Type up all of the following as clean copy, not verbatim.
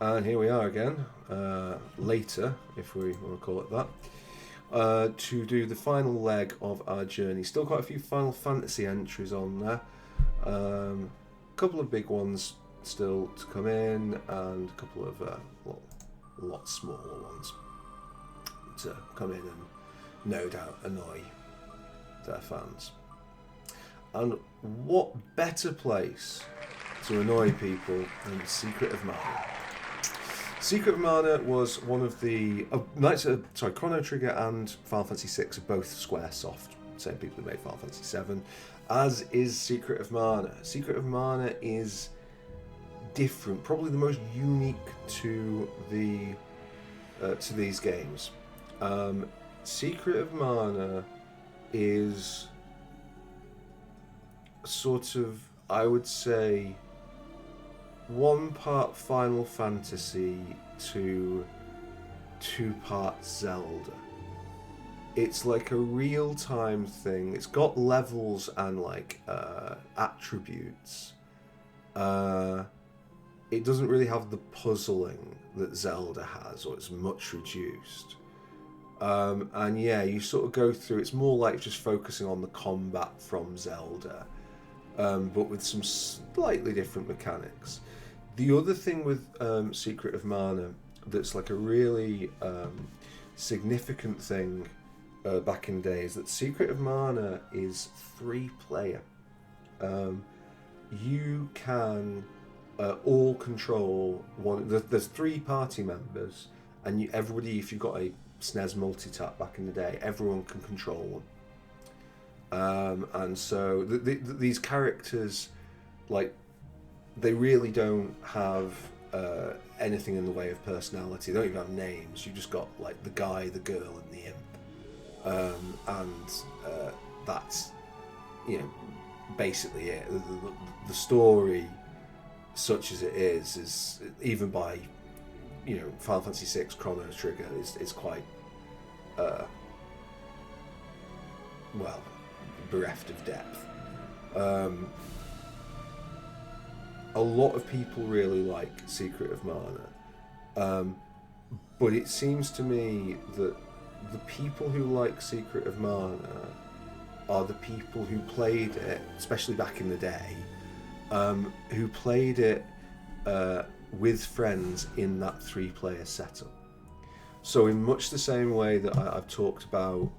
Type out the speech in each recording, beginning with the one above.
And here we are again, later, if we want to call it that, to do the final leg of our journey. Still quite a few Final Fantasy entries on there. A couple of big ones still to come in, and a couple of lot smaller ones to come in and no doubt annoy their fans. And what better place to annoy people than Secret of Mana? Secret of Mana was one of the Chrono Trigger and Final Fantasy VI are both SquareSoft, same people who made Final Fantasy VII, as is Secret of Mana. Secret of Mana is different, probably the most unique to these games. Secret of Mana is sort of, I would say, one part Final Fantasy to two parts Zelda. It's like a real-time thing. It's got levels and attributes. It doesn't really have the puzzling that Zelda has, or it's much reduced. And yeah, you sort of go through. It's more like just focusing on the combat from Zelda, but with some slightly different mechanics. The other thing with Secret of Mana that's like a really significant thing back in the day is that Secret of Mana is 3-player. You can all control one. There's 3 party members, and everybody, if you've got a SNES multi-tap back in the day, everyone can control one. And so these characters, they really don't have anything in the way of personality. They don't even have names. You just got the guy, the girl, and the imp, and that's basically it. The story, such as it is even by Final Fantasy VI Chrono Trigger is quite bereft of depth. A lot of people really like Secret of Mana, but it seems to me that the people who like Secret of Mana are the people who played it, especially back in the day, who played it with friends in that 3-player setup. So in much the same way that I've talked about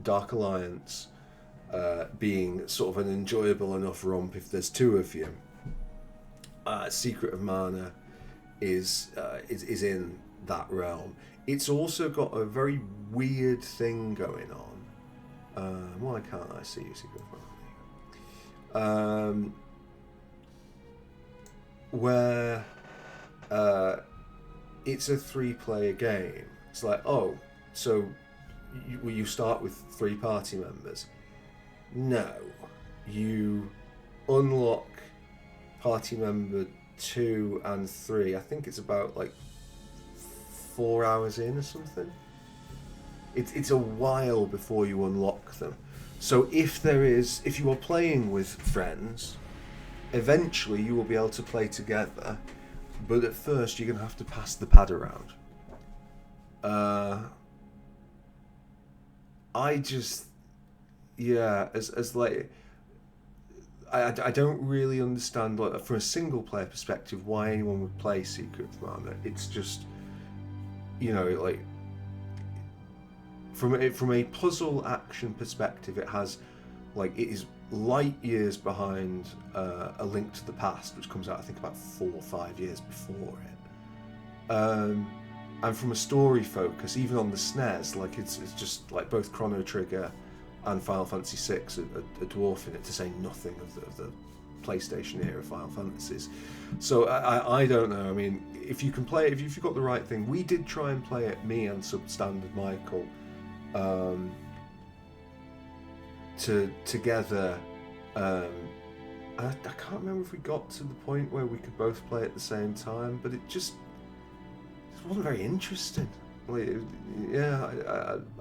Dark Alliance being sort of an enjoyable enough romp if there's 2 of you, Secret of Mana is in that realm. It's also got a very weird thing going on. Why can't I see you, Secret of Mana? Where it's a 3-player game. It's like, oh, so you start with 3 party members. No, you unlock party member 2 and 3. I think it's about 4 hours in or something. It's a while before you unlock them. So if you are playing with friends, eventually you will be able to play together, but at first you're going to have to pass the pad around. I don't really understand, from a single player perspective, why anyone would play Secret of Mana. It's just, from a puzzle action perspective, it has, it is light years behind A Link to the Past, which comes out I think about 4 or 5 years before it. And from a story focus, even on the SNES, it's just both Chrono Trigger and Final Fantasy VI are dwarfing it, to say nothing of the PlayStation era Final Fantasies. So I don't know. I mean, if you can play it, if you've got the right thing, we did try and play it, me and Substandard Michael, together. I can't remember if we got to the point where we could both play at the same time, but it wasn't very interesting. I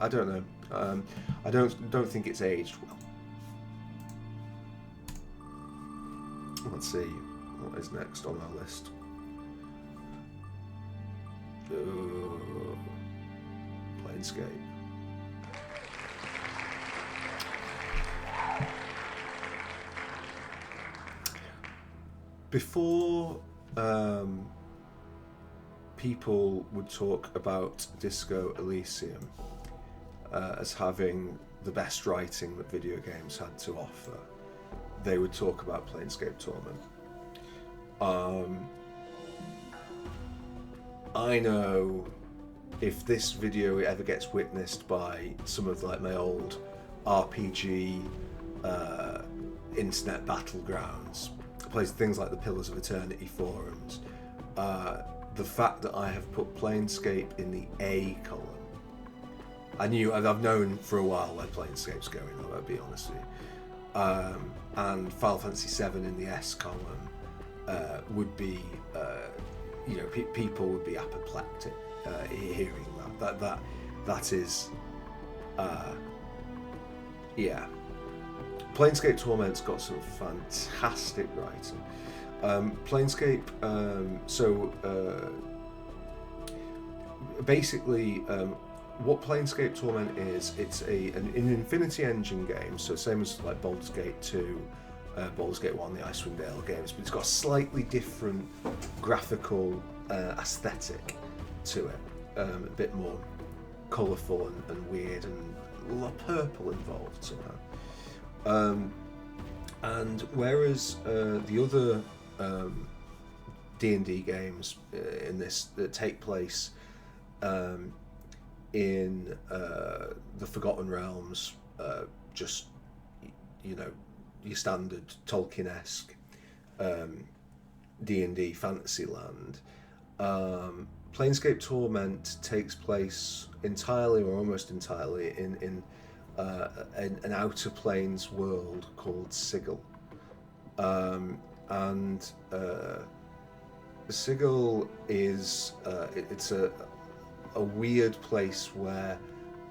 don't know. I don't think it's aged well. Let's see what is next on our list. Planescape. Before people would talk about Disco Elysium as having the best writing that video games had to offer, they would talk about Planescape Torment. I know if this video ever gets witnessed by some of like my old RPG internet battlegrounds, places things like the Pillars of Eternity forums, the fact that I have put Planescape in the A column, I've known for a while where Planescape's going, I'll be honest with you, and Final Fantasy VII in the S column would be, people would be apoplectic hearing that is, yeah. Planescape Torment's got some fantastic writing. Planescape, basically, what Planescape Torment is, it's an Infinity Engine game, so same as like Baldur's Gate 2, Baldur's Gate 1, the Icewind Dale games, but it's got a slightly different graphical aesthetic to it, a bit more colourful and weird, and a lot of purple involved somehow. And whereas the other D&D games in this that take place in the Forgotten Realms, just your standard Tolkien-esque D&D fantasy land, Planescape Torment takes place entirely or almost entirely in an outer planes world called Sigil, and Sigil is it's a weird place where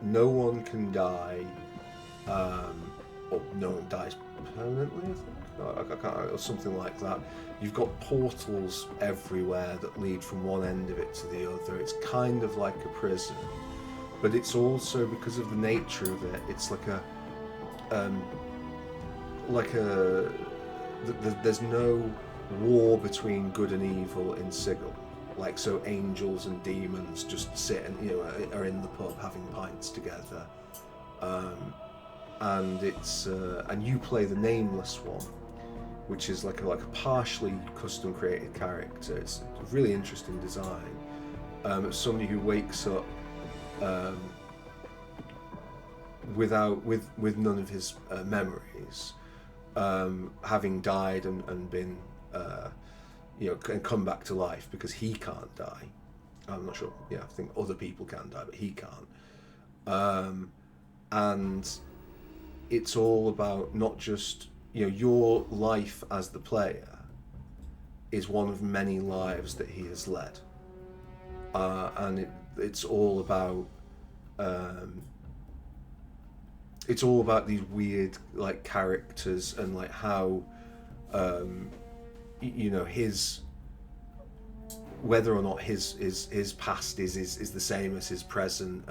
no one can die, or no one dies permanently, I can't, or something like that. You've got portals everywhere that lead from one end of it to the other. It's kind of like a prison, but it's also, because of the nature of it, it's there's no war between good and evil in Sigil. Like, so angels and demons just sit and are in the pub having pints together, and it's and you play the nameless one, which is like a partially custom created character. It's a really interesting design. It's somebody who wakes up with none of his memories, having died and been and come back to life because he can't die. I'm not sure. I think other people can die, but he can't. And it's all about not just your life as the player is one of many lives that he has led, and it's all about these weird like characters and like how his, whether or not his past is the same as his present,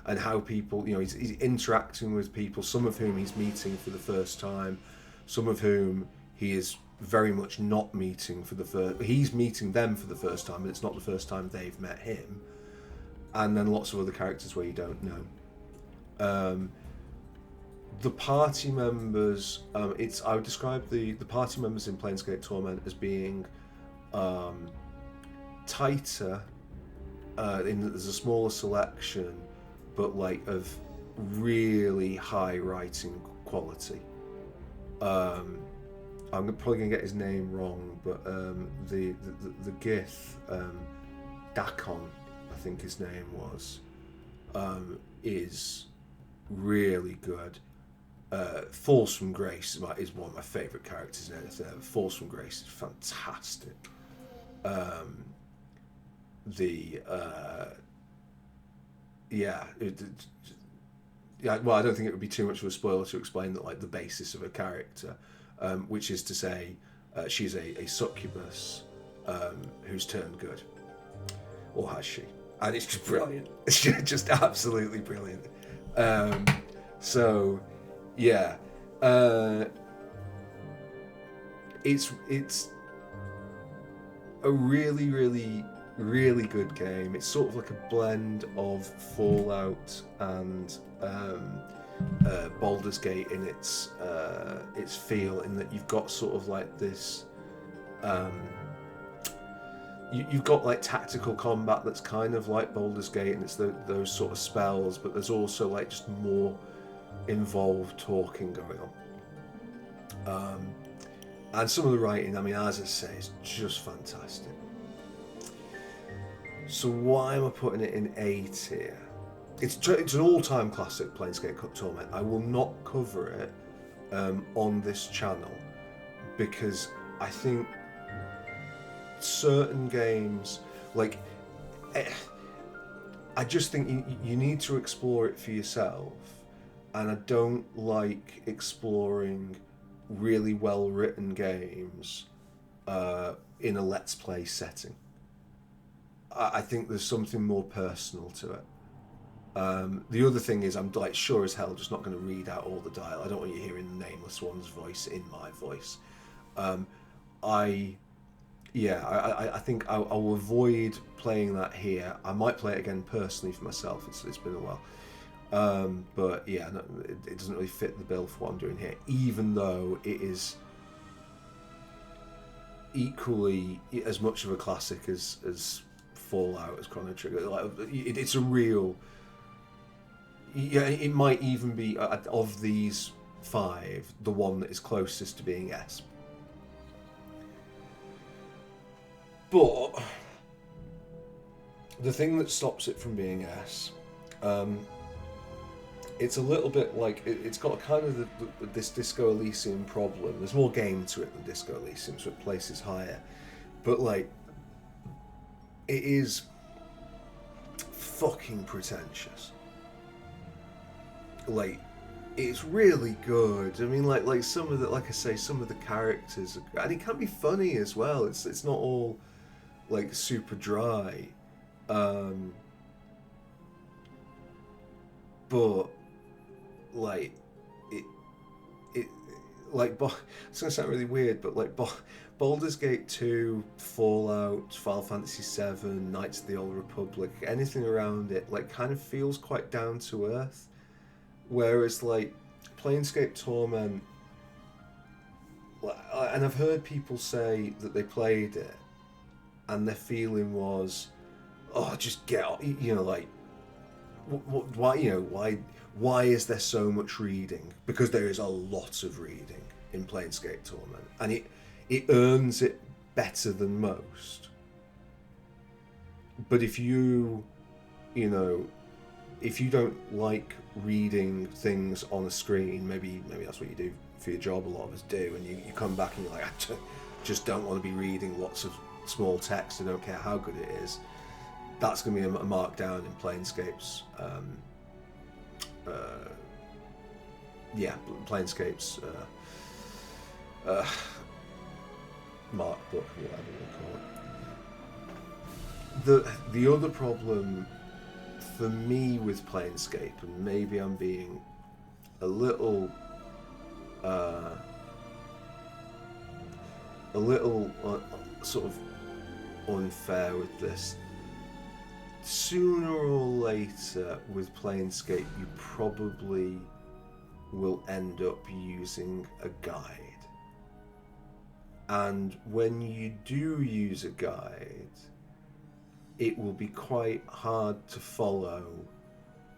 and how people, he's interacting with people, some of whom he's meeting for the first time, some of whom he is very much not meeting for the first. He's meeting them for the first time, but it's not the first time they've met him. And then lots of other characters where you don't know. The party members, I would describe the party members in Planescape Torment as being tighter, in that there's a smaller selection, but like of really high writing quality. I'm probably gonna get his name wrong, but the Gith, Dakon, I think his name was, is really good. Falls from Grace is one of my favourite characters in anything ever. Falls from Grace is fantastic. Well, I don't think it would be too much of a spoiler to explain that, like, the basis of a character, which is to say, she's a succubus who's turned good. or has she? And it's just brilliant. It's just absolutely brilliant. So, yeah, it's a really, really, really good game. It's sort of like a blend of Fallout and Baldur's Gate in its feel, in that you've got sort of like this. You've got like tactical combat that's kind of like Baldur's Gate, and it's those sort of spells, but there's also like just more involved talking going on. And some of the writing, I mean, as I say, is just fantastic. So why am I putting it in A tier? It's an all-time classic, Planescape Torment. I will not cover it on this channel because I think certain games, like, I just think you need to explore it for yourself, and I don't like exploring really well-written games in a Let's Play setting. I think there's something more personal to it. The other thing is, I'm like sure as hell just not going to read out all the dialogue. I don't want you hearing the Nameless One's voice in my voice. I think I'll avoid playing that here. I might play it again personally for myself. It's been a while. But yeah, no, it doesn't really fit the bill for what I'm doing here, even though it is equally as much of a classic as Fallout, as Chrono Trigger. Like, it's a real. Yeah, it might even be of these five the one that is closest to being S. But the thing that stops it from being S, it's a little bit like it's got kind of this Disco Elysium problem. There's more game to it than Disco Elysium, so it places higher. But like, it is fucking pretentious. Like, it's really good. I mean, like some of the, like I say, some of the characters, and it can be funny as well. It's not all like super dry, but like it like it's gonna sound really weird, but like Baldur's Gate 2, Fallout, Final Fantasy 7, Knights of the Old Republic, anything around it like kind of feels quite down to earth, whereas like Planescape Torment, and I've heard people say that they played it and their feeling was, oh, just get off, you know, like, why, you know, why is there so much reading? Because there is a lot of reading in Planescape Torment, and it earns it better than most. But if you don't like reading things on a screen, maybe that's what you do for your job, a lot of us do, and you come back and you're like, I just don't want to be reading lots of small text, I don't care how good it is, that's going to be a markdown in Planescape's Planescape's mark book, whatever we call it. The other problem for me with Planescape, and maybe I'm being a little sort of unfair with this, sooner or later with Planescape you probably will end up using a guide, and when you do use a guide, it will be quite hard to follow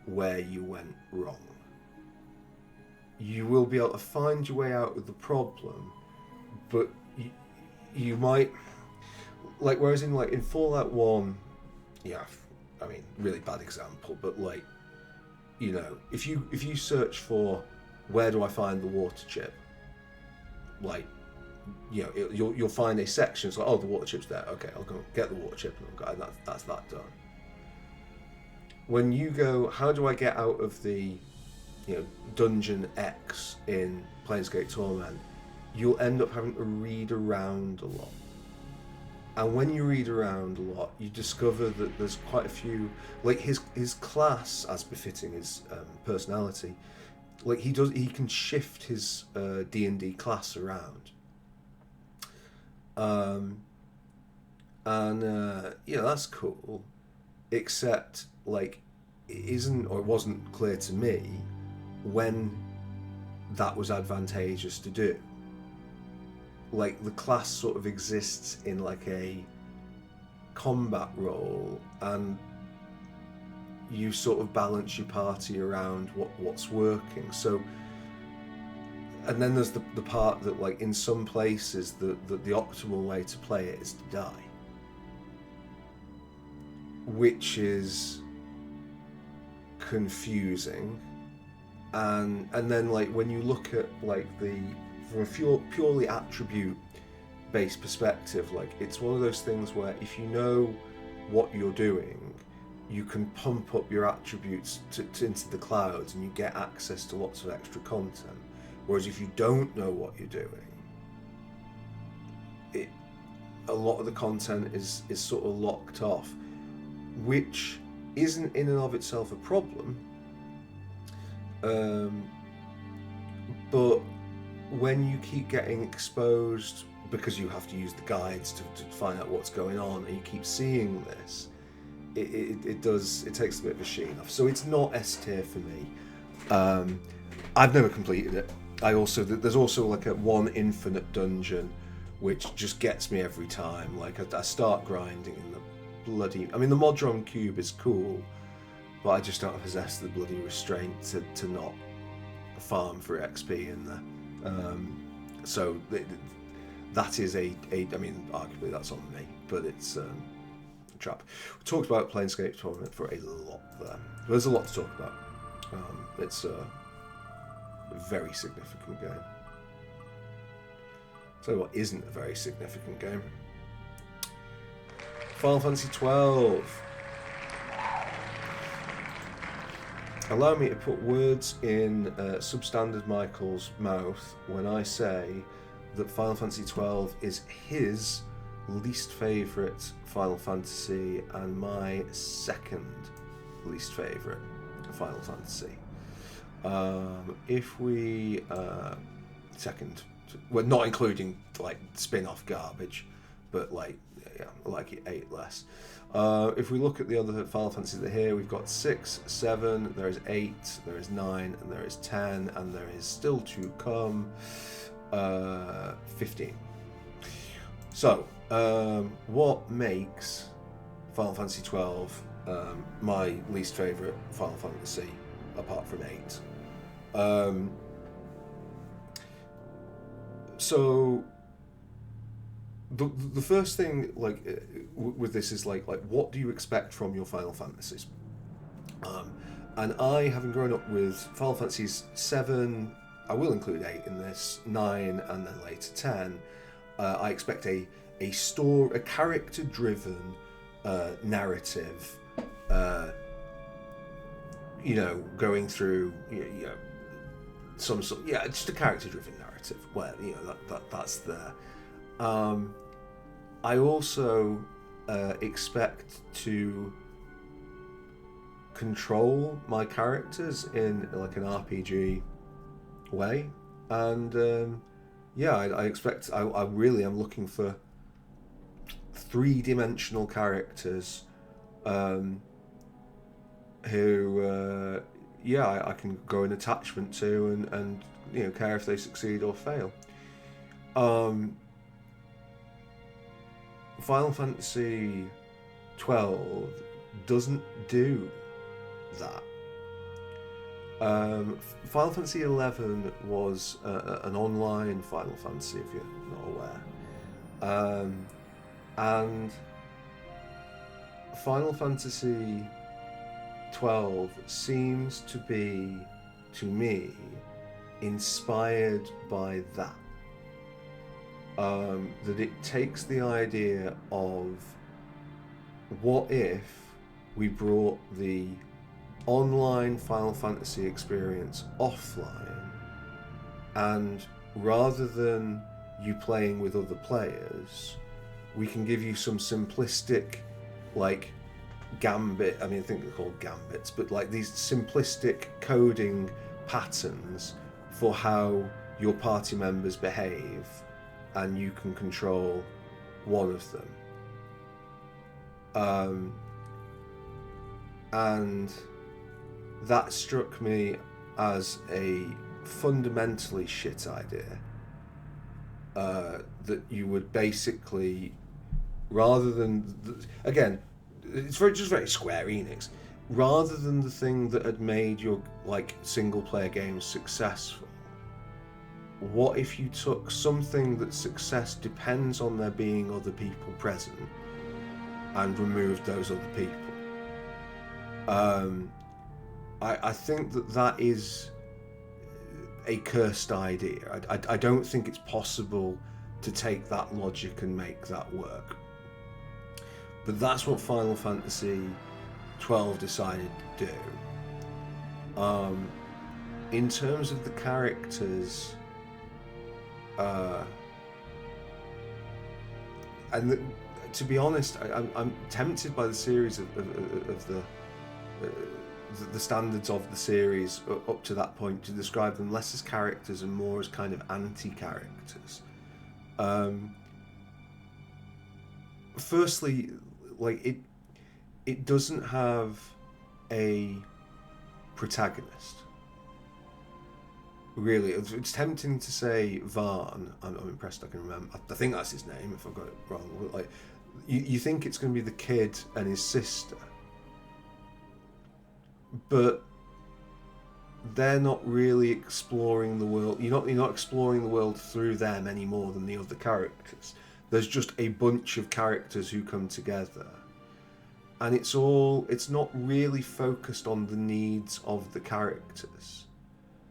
where you went wrong. You will be able to find your way out of the problem, but you might, like, whereas in Fallout 1, yeah, I mean, really bad example, but like, you know, if you search for where do I find the water chip, like, you know, you'll find a section. It's like, oh, the water chip's there. Okay, I'll go get the water chip, and that's that done. When you go, how do I get out of the, you know, dungeon X in Planescape Torment, you'll end up having to read around a lot. And when you read around a lot, you discover that there's quite a few, like his class, as befitting his personality, like he can shift his D&D class around. That's cool, except like it wasn't clear to me when that was advantageous to do. Like the class sort of exists in like a combat role, and you sort of balance your party around what's working. So, and then there's the part that, like, in some places the optimal way to play it is to die, which is confusing. And then, like, when you look at, like, from a purely attribute based perspective, like, it's one of those things where if you know what you're doing, you can pump up your attributes into the clouds and you get access to lots of extra content. Whereas if you don't know what you're doing, a lot of the content is sort of locked off, which isn't in and of itself a problem. But when you keep getting exposed, because you have to use the guides to find out what's going on, and you keep seeing this, it takes a bit of a sheen off. So it's not S tier for me. I've never completed it. There's also like a one infinite dungeon, which just gets me every time. Like I start grinding in the bloody. I mean, the Modron cube is cool, but I just don't possess the bloody restraint to not farm for XP in there. So that is I mean, arguably that's on me, but it's a trap. We talked about Planescape Torment for a lot there. There's a lot to talk about. It's a very significant game. Tell you what isn't a very significant game. Final Fantasy XII. Allow me to put words in substandard Michael's mouth when I say that Final Fantasy XII is his least favourite Final Fantasy and my second least favourite Final Fantasy. If we second, well, not including like spin-off garbage, but like I like it 8 less. If we look at the other Final Fantasies that are here, we've got 6, 7, there is 8, there is 9, and there is 10, and there is still to come 15. So, what makes Final Fantasy 12 my least favourite Final Fantasy, apart from 8? So the first thing, like, with this is like what do you expect from your Final Fantasies? And I, having grown up with Final Fantasies 7, I will include 8 in this, 9, and then later 10. I expect a character-driven narrative. Going through some sort, just a character-driven narrative where that's there. I also expect to control my characters in like an RPG way, and I expect I really am looking for 3-dimensional characters who I can grow an attachment to and care if they succeed or fail. Final Fantasy 12 doesn't do that. Final Fantasy 11 was an online Final Fantasy, if you're not aware, and Final Fantasy 12 seems to be, to me, inspired by that. That it takes the idea of what if we brought the online Final Fantasy experience offline, and rather than you playing with other players, we can give you some simplistic, like, gambit. I mean, I think they're called gambits, but like these simplistic coding patterns for how your party members behave, and you can control one of them. And that struck me as a fundamentally shit idea. That you would basically, rather than again, it's just very Square Enix. Rather than the thing that had made your like single player games successful, what if you took something that success depends on there being other people present and removed those other people? I think that is a cursed idea. I don't think it's possible to take that logic and make that work. But that's what Final Fantasy 12 decided to do. In terms of the characters, to be honest, I'm tempted by the series of the standards of the series up to that point to describe them less as characters and more as kind of anti-characters. Firstly, like it doesn't have a protagonist. Really, it's tempting to say Varn. I'm impressed I can remember. I think that's his name. If I've got it wrong, like you think it's going to be the kid and his sister, but they're not really exploring the world. You're not exploring the world through them any more than the other characters. There's just a bunch of characters who come together, and it's not really focused on the needs of the characters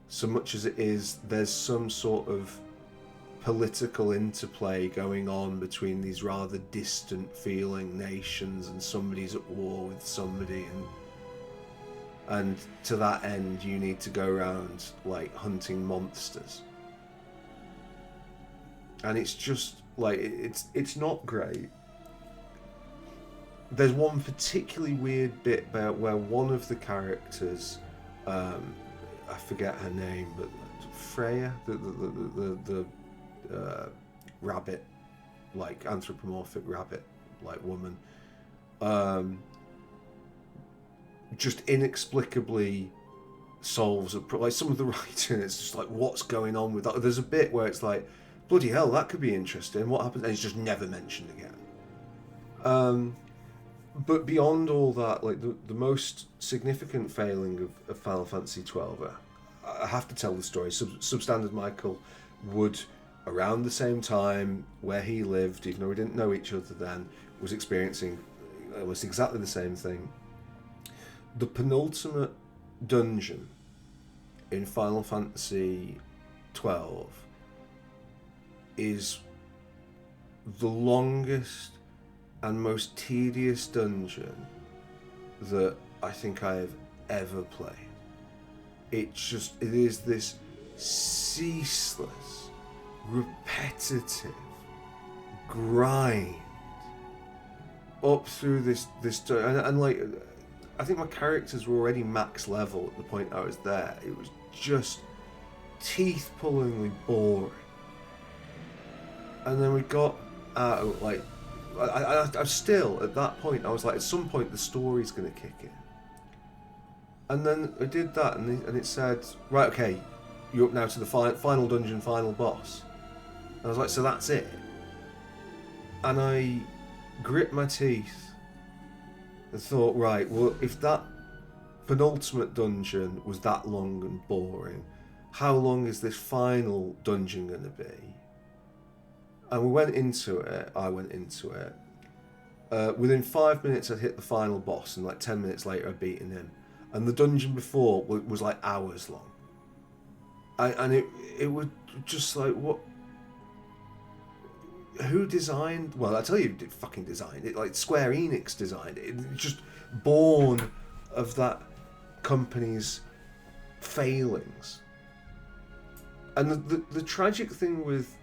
so much as it is there's some sort of political interplay going on between these rather distant feeling nations, and somebody's at war with somebody, and to that end you need to go around like hunting monsters, and it's just like it's not great. There's one particularly weird bit about where one of the characters, I forget her name, but Freya, the rabbit, like anthropomorphic rabbit like woman, just inexplicably solves like some of the writing. It's just like, what's going on with that? There's a bit where it's like, bloody hell, that could be interesting. What happens? And it's just never mentioned again. But beyond all that, like the most significant failing of Final Fantasy 12, I have to tell the story. Substandard Michael would, around the same time where he lived, even though we didn't know each other then, was experiencing almost exactly the same thing. The penultimate dungeon in Final Fantasy 12 is the longest and most tedious dungeon that I think I have ever played. It is this ceaseless, repetitive grind up through this and like, I think my characters were already max level at the point I was there. It was just teeth-pullingly boring. And then we got out, like, I still, at that point, I was like, at some point the story's going to kick in. And then I did that, and it said, right, okay, you're up now to the final dungeon, final boss. And I was like, so that's it? And I grit my teeth and thought, right, well, if that penultimate dungeon was that long and boring, how long is this final dungeon going to be? And we went into it, I went into it. Within 5 minutes I'd hit the final boss, and like 10 minutes later I'd beaten him. And the dungeon before was like hours long. And it was just like, what? Who designed? Well, I tell you, who fucking designed it. Like Square Enix designed it. It's just born of that company's failings. And the tragic thing with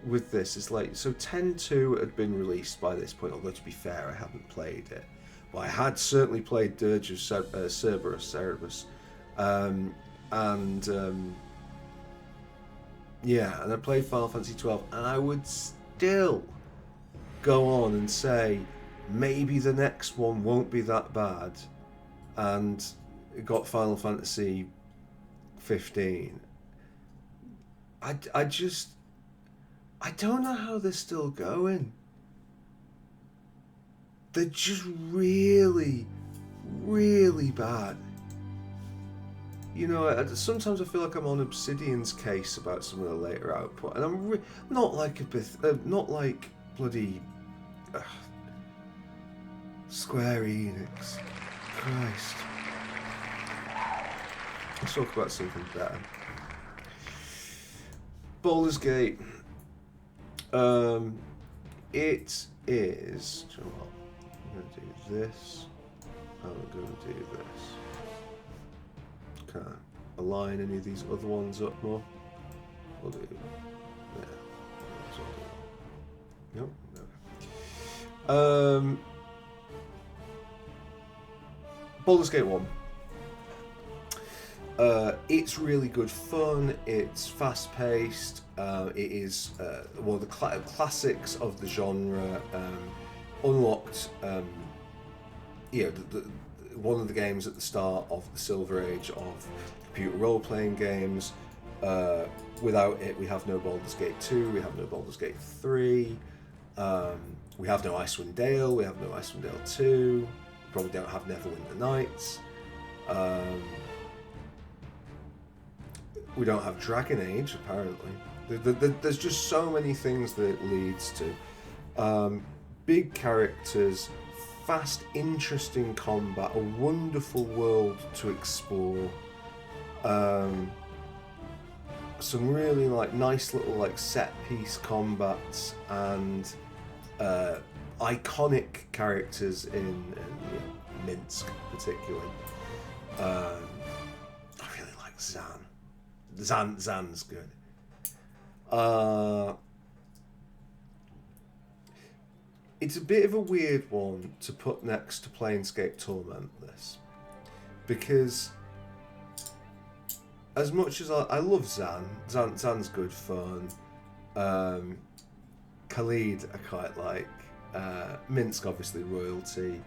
with this is like, so 10.2 had been released by this point, although to be fair, I hadn't played it. But I had certainly played Dirge of Cerberus. Yeah, and I played Final Fantasy 12, and I would still go on and say maybe the next one won't be that bad, and it got Final Fantasy 15. I don't know how they're still going. They're just really, really bad. You know, sometimes I feel like I'm on Obsidian's case about some of the later output, and I'm not like not like bloody Square Enix. Christ. Let's talk about something better. Baldur's Gate. It is. You know what? I'm going to do this. I'm going to do this. Can I align any of these other ones up more? We'll do. Yeah. Nope. Okay. Baldur's Gate 1. It's really good fun. It's fast-paced. It is one of the classics of the genre. Unlocked. One of the games at the start of the Silver Age of computer role-playing games. Without it, we have no Baldur's Gate 2. We have no Baldur's Gate 3. We have no Icewind Dale. We have no Icewind Dale 2. We probably don't have Neverwinter Nights. We don't have Dragon Age, apparently. There's just so many things that it leads to. Big characters, fast, interesting combat, a wonderful world to explore. Some really nice little set piece combats and iconic characters in Minsk, particularly. I really like Zan. Zan's good. It's a bit of a weird one to put next to Planescape Torment, this, because as much as I love Zan's good fun. Khalid I quite like. Minsk obviously royalty.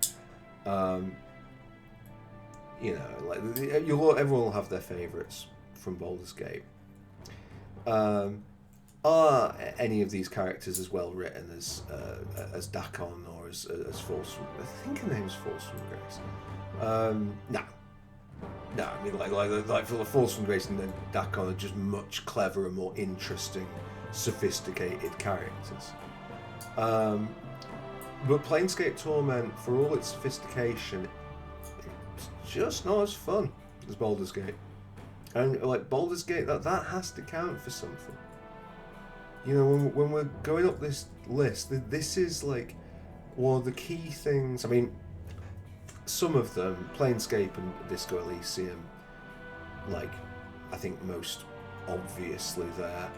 Everyone will have their favourites from Baldur's Gate. Are any of these characters as well written as Dakon or as False? I think her name's False from Grace. No. I mean, for the False from Grace and then Dakon are just much cleverer, more interesting, sophisticated characters. But Planescape Torment, for all its sophistication, it's just not as fun as Baldur's Gate. And Baldur's Gate, that has to count for something. You know, when we're going up this list, this is one of the key things. I mean, some of them, Planescape and Disco Elysium, I think most obviously there,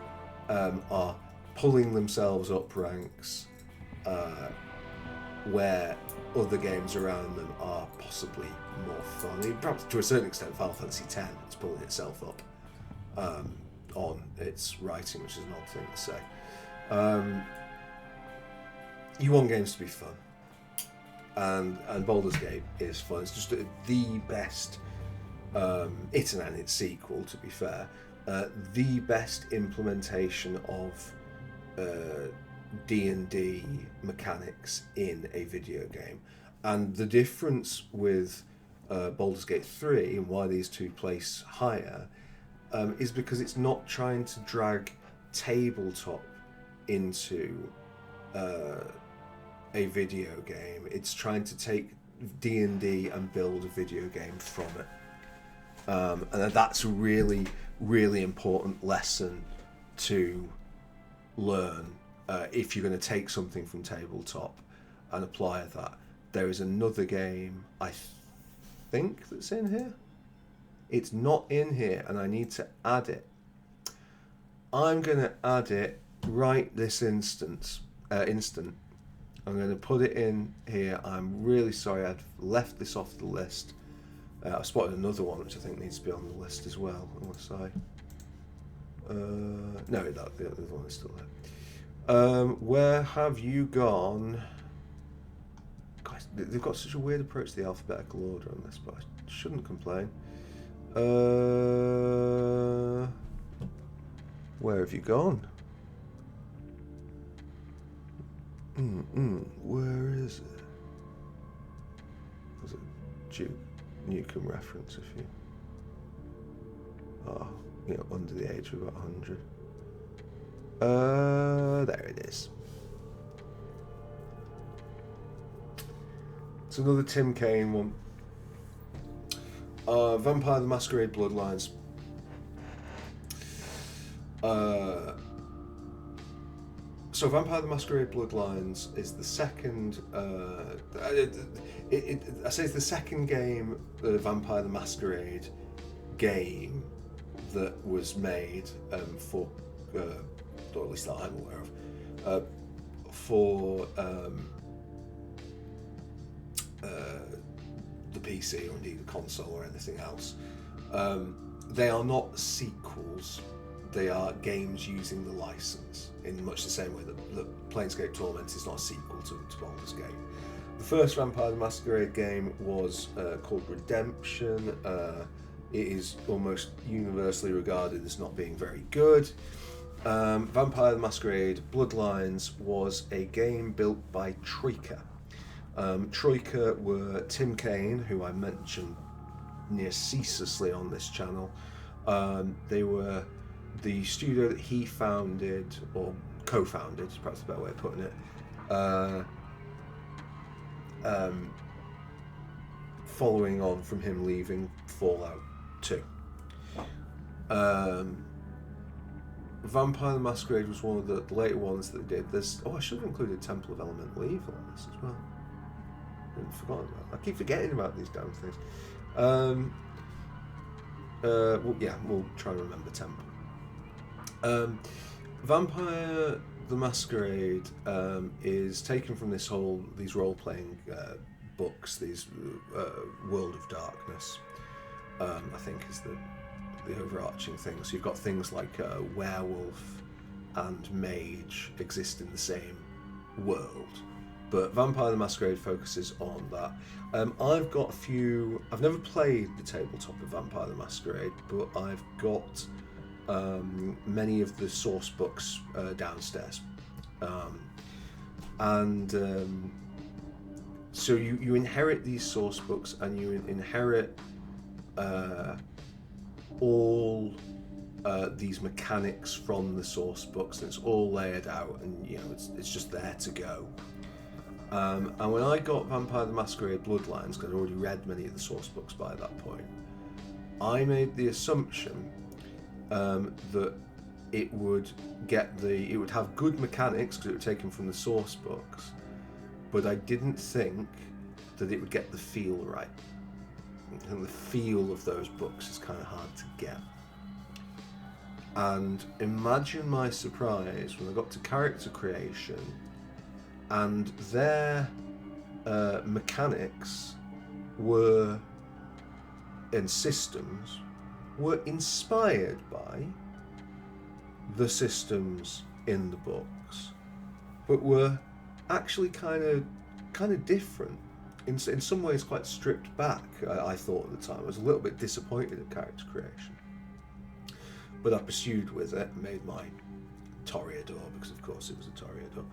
are pulling themselves up ranks where other games around them are possibly more fun. Perhaps to a certain extent, Final Fantasy X is pulling itself up on its writing, which is an odd thing to say. You want games to be fun, and Baldur's Gate is fun. It's just the best. It and its sequel, to be fair, the best implementation of D&D mechanics in a video game. And the difference with Baldur's Gate 3 and why these two place higher is because it's not trying to drag tabletop into a video game. It's trying to take D&D and build a video game from it. And that's a really, really important lesson to learn if you're going to take something from tabletop and apply that. There is another game, I think, that's in here. It's not in here, and I need to add it. I'm going to add it right this instant, I'm going to put it in here. I'm really sorry I've left this off the list. I've spotted another one which I think needs to be on the list as well, unless I... no, the other one is still there. Where have you gone? Guys, they've got such a weird approach to the alphabetical order on this, but I shouldn't complain. Where have you gone? Where is it? There's a Duke Nukem reference if you... Oh, you know, under the age of about 100. There it is. It's another Tim Kaine one. Vampire the Masquerade Bloodlines. So Vampire the Masquerade Bloodlines is the second... I say it's the second game, the Vampire the Masquerade game that was made for, or at least that I'm aware of, for the PC or indeed the console or anything else. They are not sequels. They are games using the license in much the same way that Planescape Torment is not a sequel to Baldur's Gate. The first Vampire the Masquerade game was called Redemption. It is almost universally regarded as not being very good. Vampire the Masquerade Bloodlines was a game built by Troika. Troika were Tim Kaine, who I mentioned near ceaselessly on this channel. They were the studio that he founded, or co-founded, is perhaps a better way of putting it, following on from him leaving Fallout 2. Vampire the Masquerade was one of the later ones that did this. Oh, I should have included Temple of Elemental Evil on this as well. I've forgotten about that. I keep forgetting about these damn things. Well, yeah, we'll try and remember Temple. Vampire the Masquerade is taken from these role-playing books, these World of Darkness, I think is the overarching thing. So you've got things like werewolf and mage exist in the same world, but Vampire the Masquerade focuses on that. I've never played the tabletop of Vampire the Masquerade, but I've got many of the source books downstairs, so you inherit these source books, and you inherit all these mechanics from the source books, and it's all layered out, and you know it's just there to go. And when I got Vampire the Masquerade Bloodlines, because I'd already read many of the source books by that point, I made the assumption that it would have good mechanics because it would take them from the source books, but I didn't think that it would get the feel right. And the feel of those books is kind of hard to get. And imagine my surprise when I got to character creation and their mechanics and systems were inspired by the systems in the books, but were actually kind of different. In some ways quite stripped back, I thought at the time. I was a little bit disappointed at character creation. But I pursued with it and made my Toreador, because of course it was a Toreador.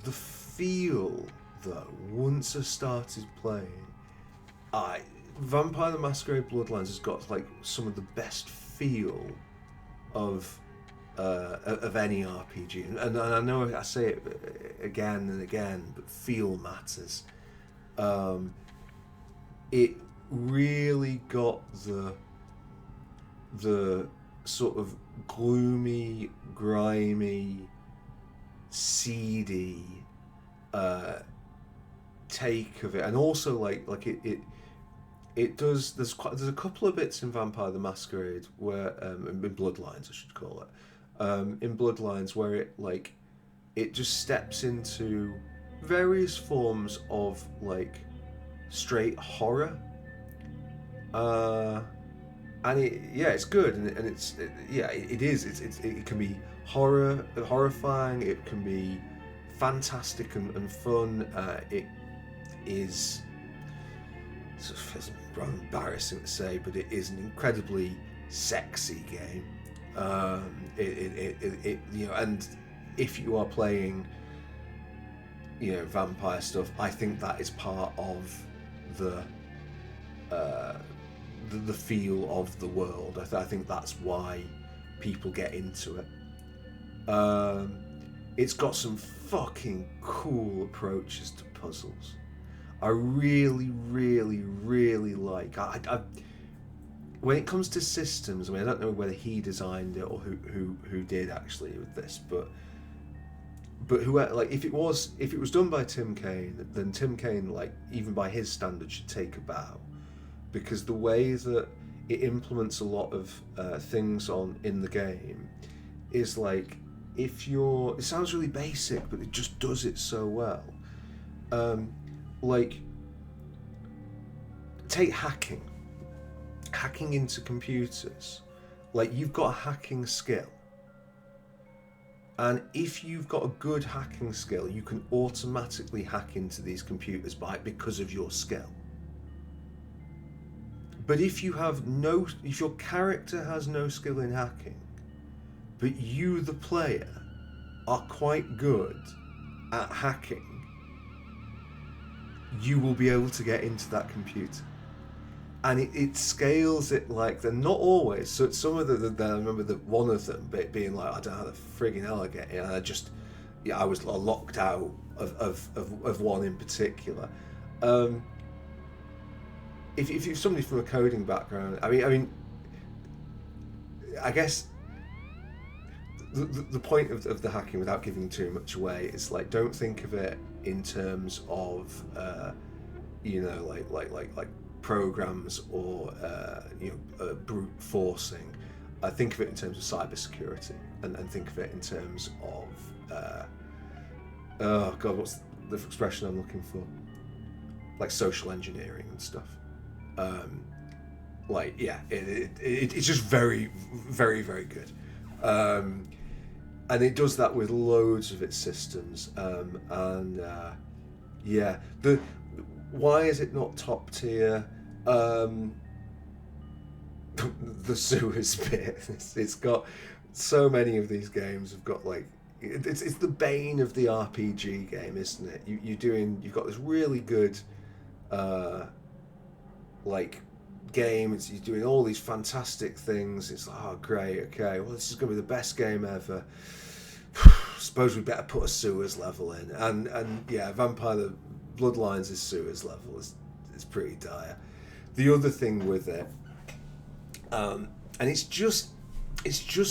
The feel, though, once I started playing, Vampire the Masquerade Bloodlines has got like some of the best feel of any RPG, and I know I say it again and again, but feel matters. It really got the sort of gloomy, grimy, seedy take of it, and also like it does. There's a couple of bits in Vampire the Masquerade where in Bloodlines I should call it, in Bloodlines where it just steps into various forms of like straight horror, uh, and it's good, and it is. It can be horrifying. It can be fantastic and fun. It is. It's rather embarrassing to say, but it is an incredibly sexy game. And if you are playing, vampire stuff, I think that is part of the the feel of the world. I think that's why people get into it. It's got some fucking cool approaches to puzzles. I really, really, really like. When it comes to systems, I don't know whether he designed it or who did actually with this, but who, like, if it was done by Tim Kaine, then Tim Kaine, like, even by his standards, should take a bow, because the way that it implements a lot of things in the game is like, it sounds really basic, but it just does it so well. Like, take hacking into computers. Like, you've got a hacking skill, and if you've got a good hacking skill, you can automatically hack into these computers because of your skill. But if your character has no skill in hacking, but you, the player, are quite good at hacking, you will be able to get into that computer. And it scales it like, they're not always. So some of I remember one of them being like, I don't know how the frigging hell I get in. And I was locked out of one in particular. If you're somebody from a coding background, I mean, I guess the point of the hacking, without giving too much away, is like, don't think of it in terms of like programs or brute forcing. I think of it in terms of cybersecurity, and think of it in terms of oh god, what's the expression I'm looking for? Like social engineering and stuff. It's just very, very, very good. And it does that with loads of its systems. Why is it not top tier? The sewers bit. It's got so many of these games have got like, it's the bane of the RPG game, isn't it? You've got this really good like game. You're doing all these fantastic things. It's like, oh great, okay, well this is gonna be the best game ever. Suppose we better put a sewers level in, and yeah, Vampire the Bloodlines' sewers level is pretty dire. The other thing with it, and it's just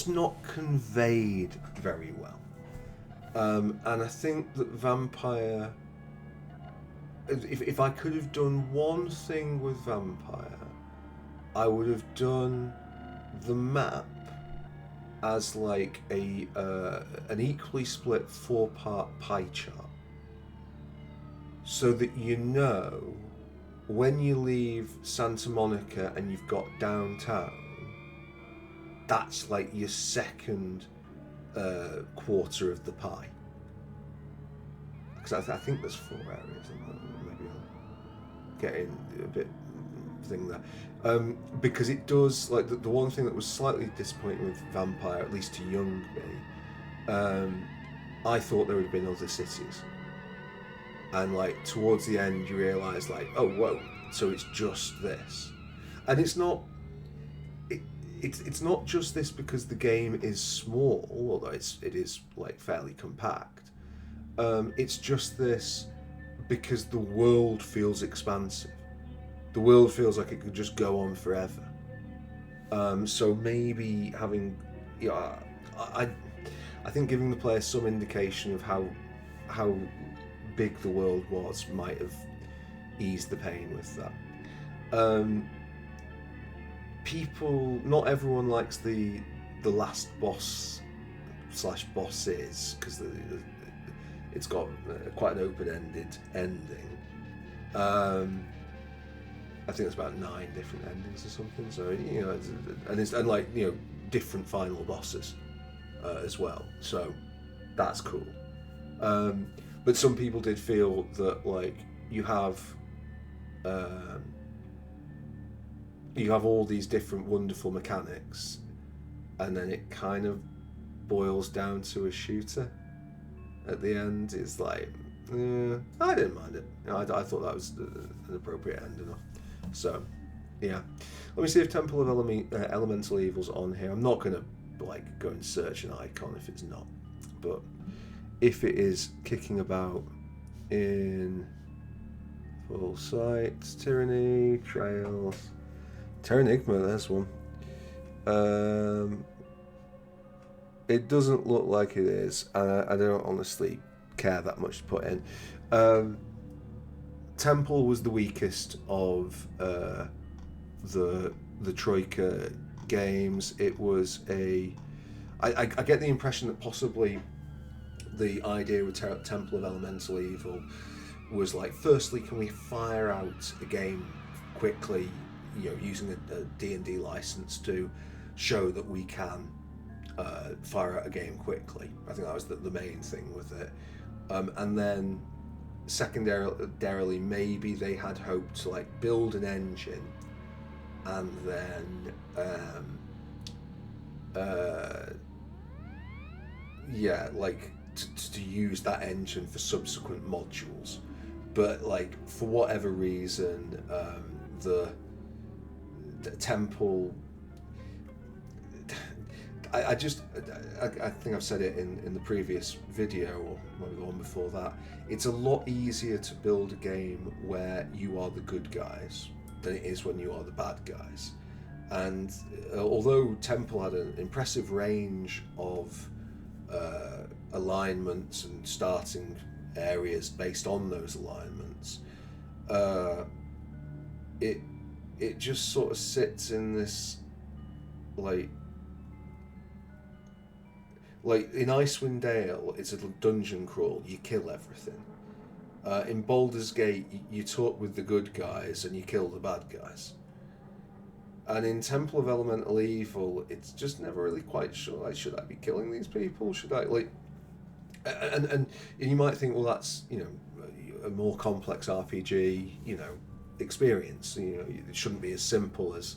not conveyed very well, and I think that Vampire, if I could have done one thing with Vampire, I would have done the map as like an equally split 4-part pie chart, so that when you leave Santa Monica and you've got downtown, that's like your second quarter of the pie. Because I think there's 4 areas, and maybe I'll get in a bit thing there. Because it does, like, the one thing that was slightly disappointing with Vampire, at least to young me, I thought there would have been other cities. And like towards the end you realise, like, oh whoa, so it's just this. And it's not just this because the game is small, although it is like fairly compact. It's just this because the world feels expansive. The world feels like it could just go on forever. So maybe having, I think giving the player some indication of how big the world was might have eased the pain with that. Um, not everyone likes the last boss / bosses, because it's got quite an open-ended ending. I think it's about 9 different endings or something. So and like different final bosses as well. So that's cool. But some people did feel that like you have all these different wonderful mechanics, and then it kind of boils down to a shooter at the end. It's like, I didn't mind it. I thought that was an appropriate end enough. So, yeah. Let me see if Temple of Elemental Evil's on here. I'm not going to like go and search an icon if it's not. But if it is kicking about in full sight, Tyranny, Trails, Terranigma, there's one. It doesn't look like it is, and I don't honestly care that much to put in. Temple was the weakest of the Troika games. It was I get the impression that possibly the idea with Temple of Elemental Evil was like, firstly, can we fire out a game quickly, using a D&D license to show that we can fire out a game quickly. I think that was the main thing with it. And then secondarily, maybe they had hoped to like build an engine and then to use that engine for subsequent modules. But like, for whatever reason, the Temple, I think I've said it in the previous video, or maybe the one before that, it's a lot easier to build a game where you are the good guys than it is when you are the bad guys. And although Temple had an impressive range of alignments and starting areas based on those alignments, it just sort of sits in this like in Icewind Dale, it's a dungeon crawl. You kill everything. In Baldur's Gate, you talk with the good guys and you kill the bad guys. And in Temple of Elemental Evil, it's just never really quite sure. Like, should I be killing these people? Should I like? And you might think, well, that's a more complex RPG, experience. It shouldn't be as simple as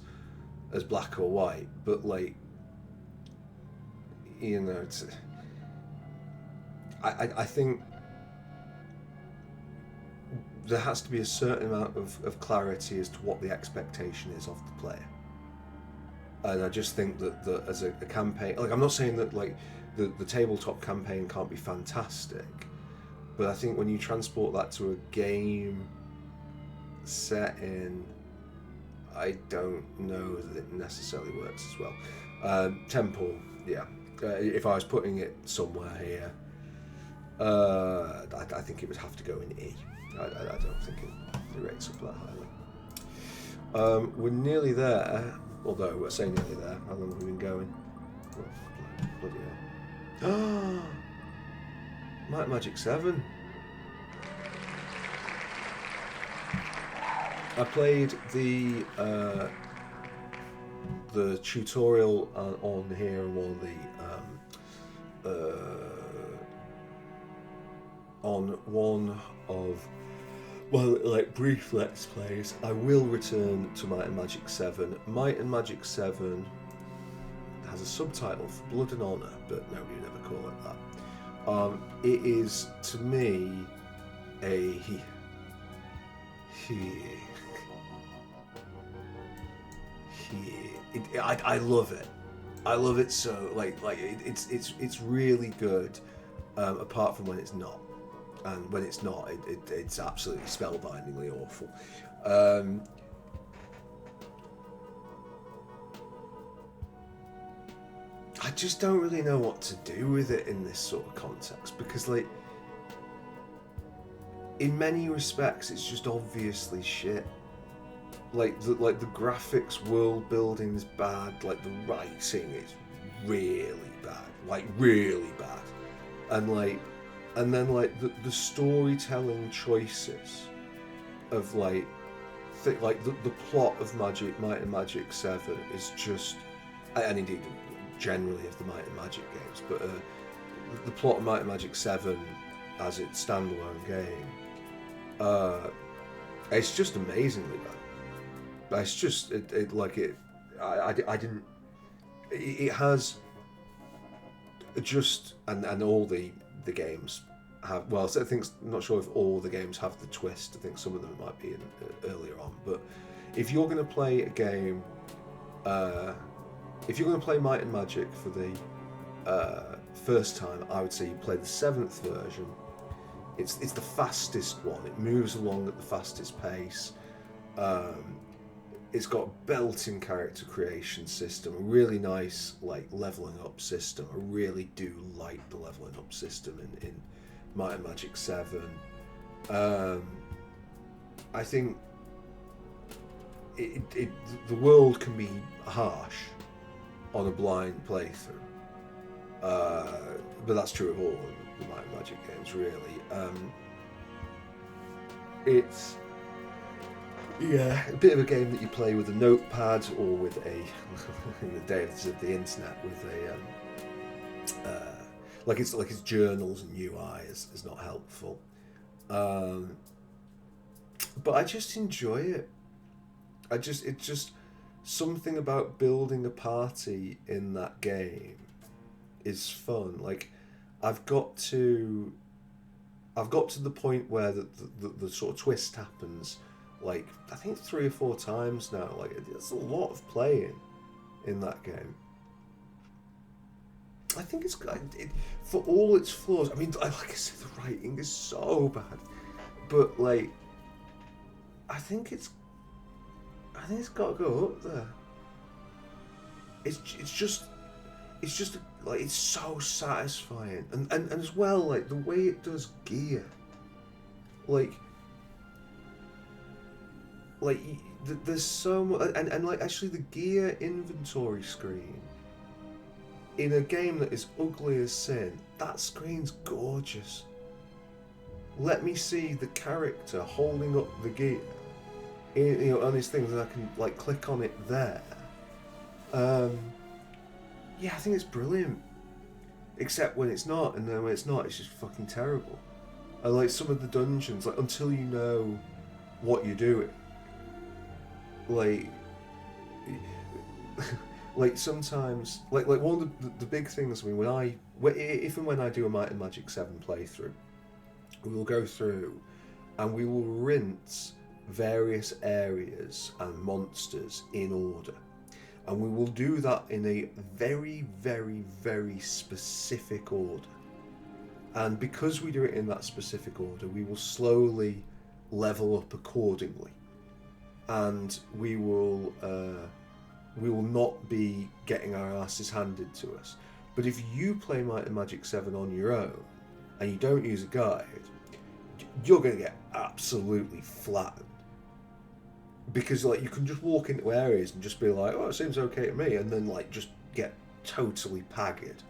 black or white. But like, it's, I think there has to be a certain amount of clarity as to what the expectation is of the player. And I just think that as a campaign, like, I'm not saying that like the tabletop campaign can't be fantastic, but I think when you transport that to a game setting, I don't know that it necessarily works as well. Temple, yeah. If I was putting it somewhere here, I think it would have to go in E. I don't think it rates up that highly. We're nearly there, although I say nearly there. How long have we been going? Oh, bloody hell. Might Magic 7. I played the tutorial on here and on one of brief let's plays. I will return to Might and Magic 7. Might and Magic 7 has a subtitle for Blood and Honor, but nobody would ever call it that. It is, to me, I love it. I love it so it's really good, apart from when it's not. And when it's not, it's absolutely spellbindingly awful. I just don't really know what to do with it in this sort of context, because like, in many respects it's just obviously shit. the graphics, world building is bad. Like the writing is really bad, like really bad, and then the storytelling choices of like the plot of Might and Magic 7 is just, and indeed generally of the Might and Magic games, but the plot of Might and Magic 7 as its standalone game, it's just amazingly bad. It's just I didn't. It has just and all the games have, well, I think, not sure if all the games have the twist. I think some of them might be in earlier on, but if you're going to play a game, if you're going to play Might and Magic for the first time, I would say you play the 7th version. It's the fastest one. It moves along at the fastest pace. It's got a belting character creation system, a really nice like leveling up system. I really do like the leveling up system in Might and Magic 7. I think the world can be harsh on a blind playthrough, but that's true of all the Might and Magic games, really. It's a bit of a game that you play with a notepad or with a in the days of the internet with a like it's journals and UI is not helpful, but I just enjoy it. It's just something about building a party in that game is fun. Like I've got to the point where the sort of twist happens, like I think 3 or 4 times now. Like it's a lot of playing in that game. I think it's for all its flaws. I mean, like I said, the writing is so bad, but like I think it's got to go up there. It's just like it's so satisfying, and as well, like the way it does gear, like there's so much, and like actually the gear inventory screen in a game that is ugly as sin, that screen's gorgeous. Let me see the character holding up the gear, on his things, and I can like click on it there. Yeah, I think it's brilliant. Except when it's not, and then when it's not, it's just fucking terrible. And like some of the dungeons, like until you know what you're doing, like like sometimes, like one of the big things. I mean, if and when I do a Might and Magic 7 playthrough, we will go through and we will rinse various areas and monsters in order. And we will do that in a very, very, very specific order. And because we do it in that specific order, we will slowly level up accordingly. And we will not be getting our asses handed to us. But if you play Might and Magic 7 on your own, and you don't use a guide, you're going to get absolutely flattened. Because like you can just walk into areas and just be like, oh, it seems okay to me, and then like just get totally pagged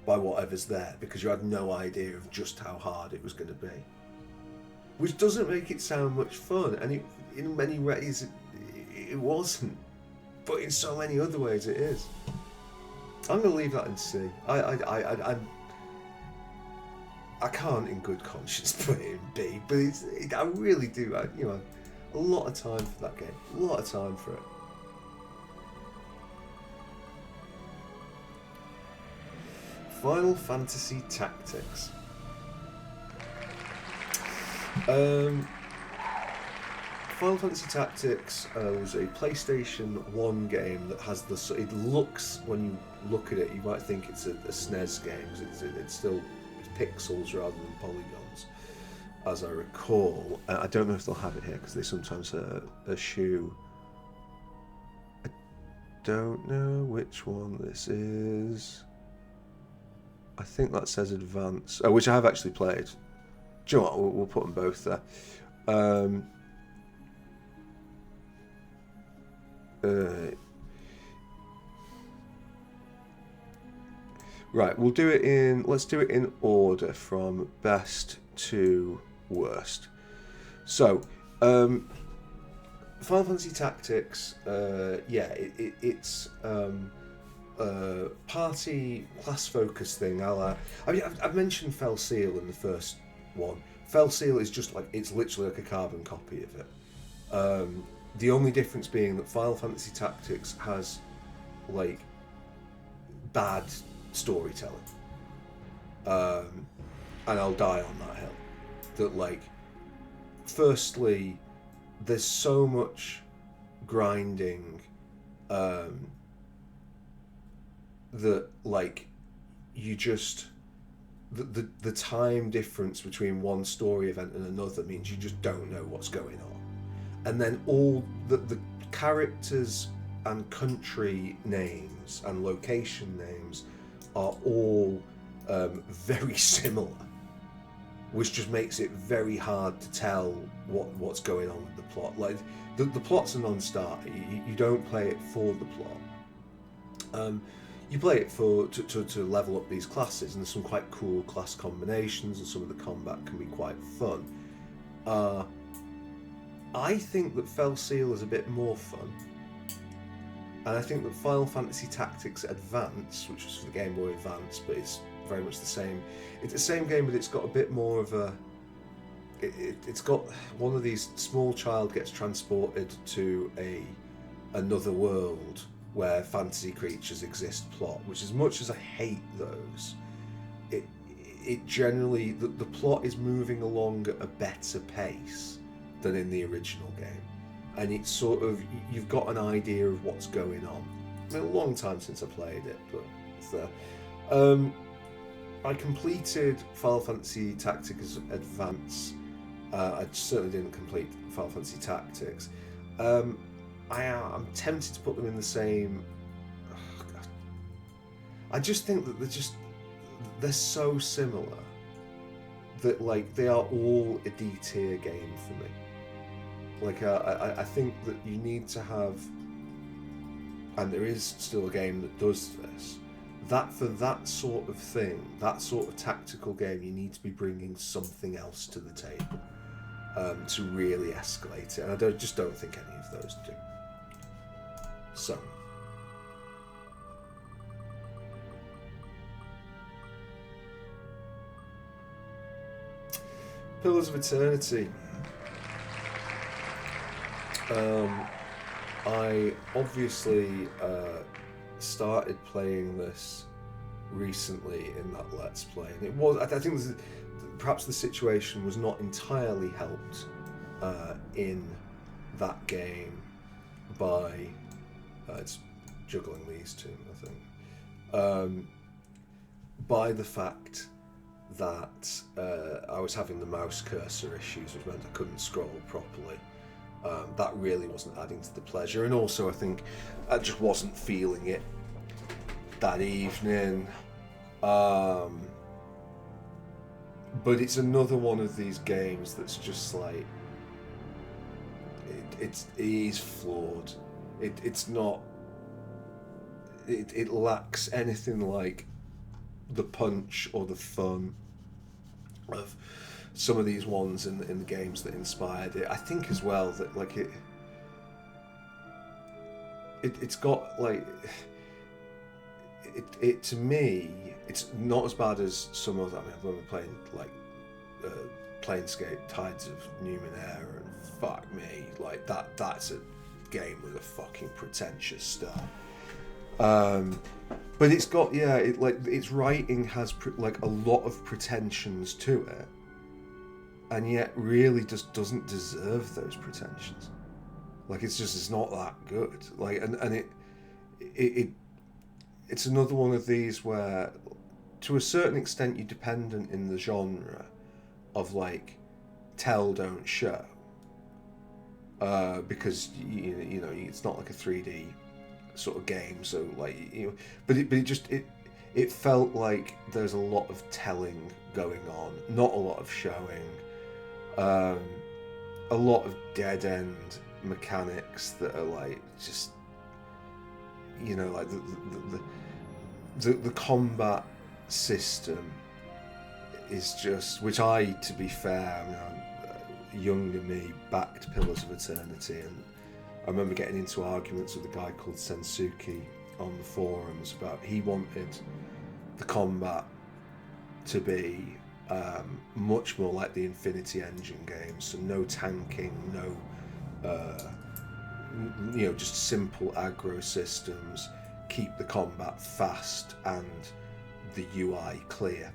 by whatever's there because you had no idea of just how hard it was going to be. Which doesn't make it sound much fun, and in many ways it wasn't, but in so many other ways it is. I'm going to leave that in C. I can't in good conscience put it in B, but I really do. A lot of time for that game. A lot of time for it. Final Fantasy Tactics. Final Fantasy Tactics was a PlayStation 1 game that has it looks, when you look at it, you might think it's a SNES game, because it's still pixels rather than polygons, as I recall. I don't know if they'll have it here because they sometimes eschew. I don't know which one this is. I think that says Advance, which I have actually played. Do you know what? We'll put them both there. Right, we'll do it in. Let's do it in order from best to worst. So, Final Fantasy Tactics. It's party class focus thing. I've mentioned Fell Seal in the first one. Fell Seal is just like it's literally like a carbon copy of it. The only difference being that Final Fantasy Tactics has like bad storytelling, and I'll die on that hill. That like, firstly, there's so much grinding that like you just the time difference between one story event and another means you just don't know what's going on, and then all the characters and country names and location names are all very similar, which just makes it very hard to tell what's going on with the plot. Like the plot's a non-starter. You don't play it for the plot. You play it to level up these classes, and there's some quite cool class combinations, and some of the combat can be quite fun. I think that Fell Seal is a bit more fun, and I think that Final Fantasy Tactics Advance, which was for the Game Boy Advance, but it's very much the same. It's the same game, but it's got a bit more of a. It's got one of these small child gets transported to another world where fantasy creatures exist plot, which as much as I hate those, it generally the plot is moving along at a better pace than in the original game, and it's sort of you've got an idea of what's going on. I mean, a long time since I played it, but it's there. I completed Final Fantasy Tactics Advance. I certainly didn't complete Final Fantasy Tactics. I'm tempted to put them in the same. Oh, God. I just think that they're so similar that like they are all a D tier game for me. Like I think that you need to have, and there is still a game that does this. That for that sort of thing, that sort of tactical game, you need to be bringing something else to the table to really escalate it, and I just don't think any of those do. So, Pillars of Eternity. I obviously started playing this recently in that Let's Play, and it was. I think perhaps the situation was not entirely helped in that game by it's juggling these two, I think, by the fact that I was having the mouse cursor issues, which meant I couldn't scroll properly. That really wasn't adding to the pleasure, and also I think I just wasn't feeling it that evening. But it's another one of these games that's just like it is flawed. It's not. It lacks anything like the punch or the fun of some of these ones in the games that inspired it. I think as well that like it's got like it to me it's not as bad as some of. I mean, I've been playing like Planescape Tides of Numenera, and fuck me, like that's a game with a fucking pretentious start. But it's got its writing has like a lot of pretensions to it, and yet really just doesn't deserve those pretensions. Like it's not that good. Like and it's another one of these where, to a certain extent, you're dependent in the genre of like tell don't show, because you know it's not like a 3D sort of game. So like but it felt like there's a lot of telling going on, not a lot of showing. A lot of dead end mechanics that are like just you know, like the combat system is just, which to be fair, younger me backed Pillars of Eternity, and I remember getting into arguments with a guy called Sensuki on the forums about, he wanted the combat to be much more like the Infinity Engine games, so no tanking, no just simple aggro systems, keep the combat fast and the UI clear.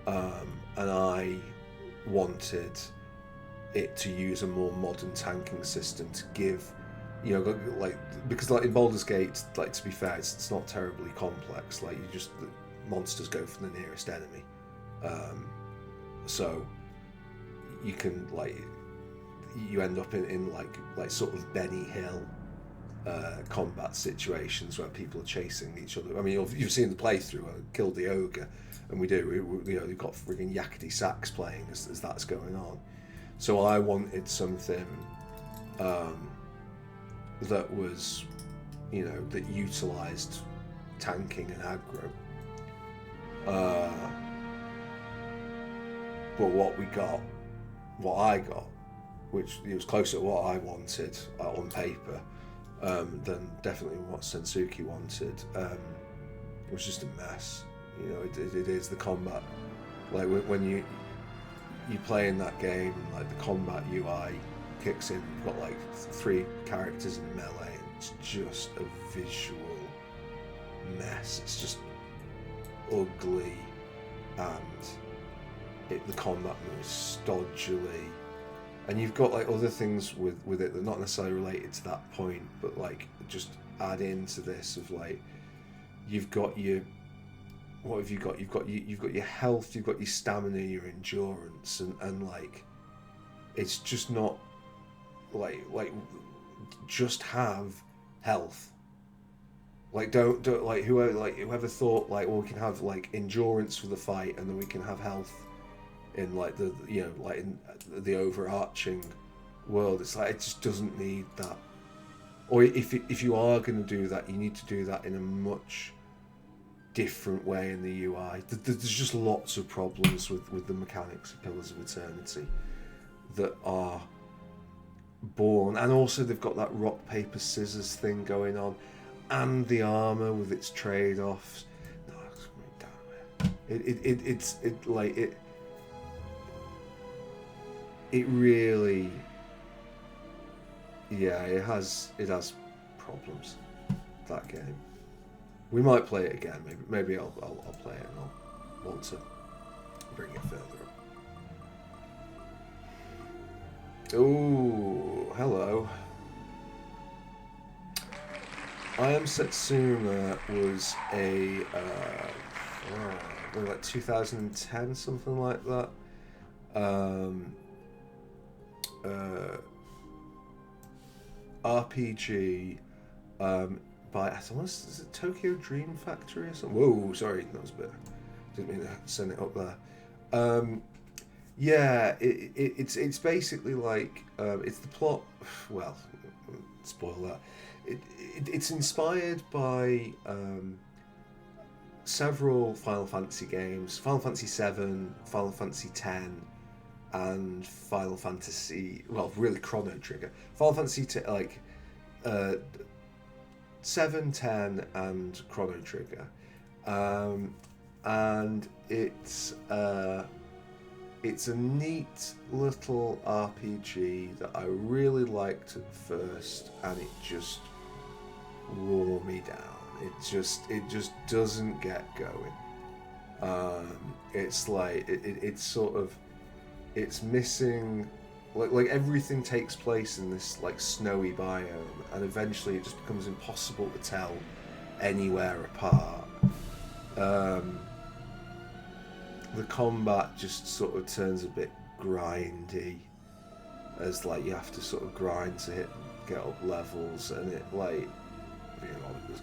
And I wanted it to use a more modern tanking system to give, because like in Baldur's Gate, like, to be fair, it's not terribly complex. Like, the monsters go for the nearest enemy, so you can, like, you end up in like sort of Benny Hill combat situations where people are chasing each other. I mean, you've seen the playthrough. I killed the ogre, and we've got frigging yakety sax playing as that's going on. So I wanted something that was, that utilised tanking and aggro. But what I got, which was closer to what I wanted on paper than definitely what Sensuki wanted, it was just a mess. It is the combat. Like, when you play in that game, and like the combat UI kicks in, you've got like 3 characters in melee, and it's just a visual mess. It's just ugly, and the combat moves stodgily, and you've got like other things with it that are not necessarily related to that point, but like just add into this of like, you've got your, what have you got? You've got your health, you've got your stamina, your endurance, and like, it's just not like just have health. Like, don't like, whoever thought like, well, we can have like endurance for the fight and then we can have health in like the in the overarching world. It's like, it just doesn't need that. Or if you are going to do that, you need to do that in a much different way in the UI. There's just lots of problems with the mechanics of Pillars of Eternity that are born, and also they've got that rock paper scissors thing going on, and the armor with its trade-offs. No, it really, yeah, it has problems, that game. We might play it again. Maybe I'll play it, and I'll want to bring it further up. Oh, hello. I Am Setsuna was a like 2010, something like that. RPG by, I think, is it Tokyo Dream Factory or something? Whoa, sorry, that was a bit, didn't mean to send it up there. Yeah, it's basically like, it's the plot, well, spoil that. It's inspired by several Final Fantasy games: Final Fantasy VII, Final Fantasy X, and Final Fantasy, well, really Chrono Trigger. Final Fantasy 7, 10, and Chrono Trigger, and it's a neat little RPG that I really liked at first, and it just wore me down. It just doesn't get going. It's like it's sort of, it's missing, like everything takes place in this like snowy biome, and eventually it just becomes impossible to tell anywhere apart. The combat just sort of turns a bit grindy, as like you have to sort of grind to get up levels, and it like, I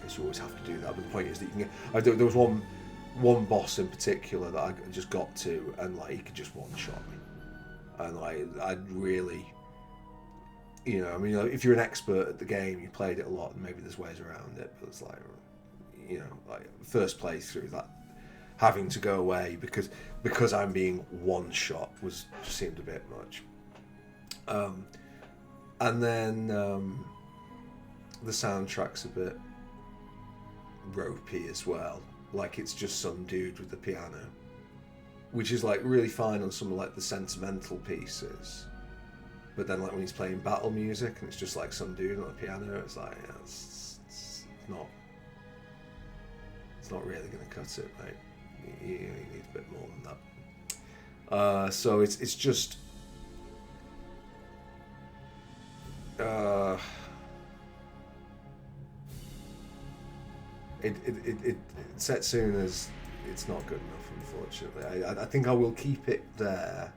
guess you always have to do that, but the point is that you can get, there was one boss in particular that I just got to, and like he could just one shot me, and like You know, I mean, if you're an expert at the game, you played it a lot, and maybe there's ways around it. But it's like, you know, like first playthrough, that having to go away because I'm being one shot was just seemed a bit much. And then the soundtrack's a bit ropey as well. Like it's just some dude with the piano, which is like really fine on some of like the sentimental pieces. But then like when he's playing battle music and it's just like some dude on a piano, it's like yeah, it's not really going to cut it, mate. You need a bit more than that. So it's just it Setsuna's it's not good enough, unfortunately. I think I will keep it there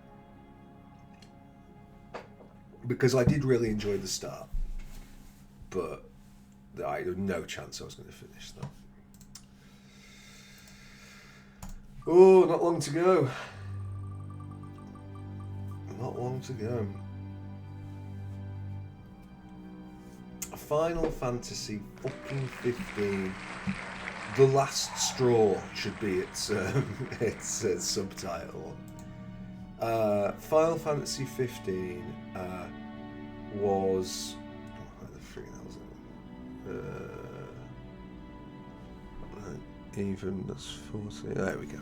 because I did really enjoy the start, but I had no chance I was going to finish that. Oh, not long to go. Not long to go. Final Fantasy fucking 15. The Last Straw should be its subtitle. Final Fantasy 15 was. Where the freaking hell is it? Even that's 40. There we go.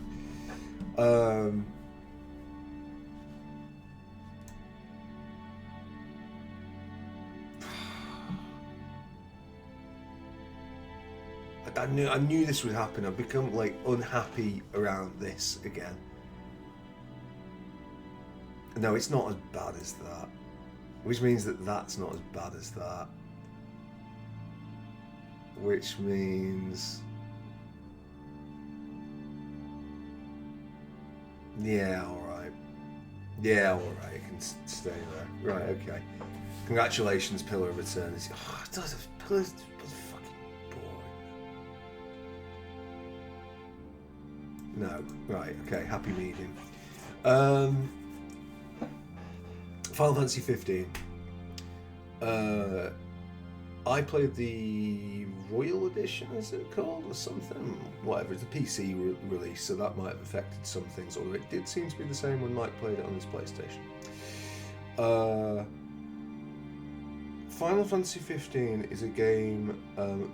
I knew this would happen. I've become like unhappy around this again. No, it's not as bad as that. Which means that that's not as bad as that. Which means... yeah, alright. Yeah, alright, it can stay there. Right, okay. Congratulations, Pillar of Eternity. Oh, it does. Pillar's fucking boring. No. Right, okay, happy medium. Final Fantasy 15. I played the Royal Edition, is it called, or something? Whatever, it's a PC release, so that might have affected some things, although it did seem to be the same when Mike played it on his PlayStation. Final Fantasy 15 is a game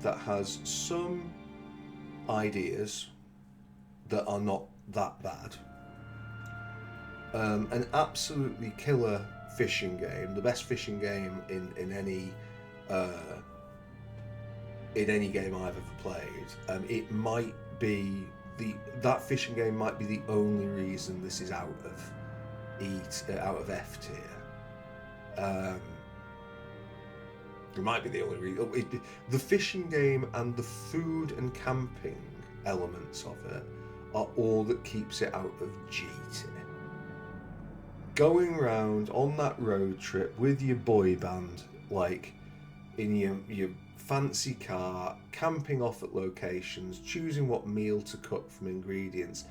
that has some ideas that are not that bad. An absolutely killer fishing game, the best fishing game in any game I've ever played. It might be that fishing game might be the only reason this is out of F tier. It might be the only reason. The fishing game and the food and camping elements of it are all that keeps it out of G tier. Going round on that road trip with your boy band, like in your fancy car, camping off at locations, choosing what meal to cook from ingredients,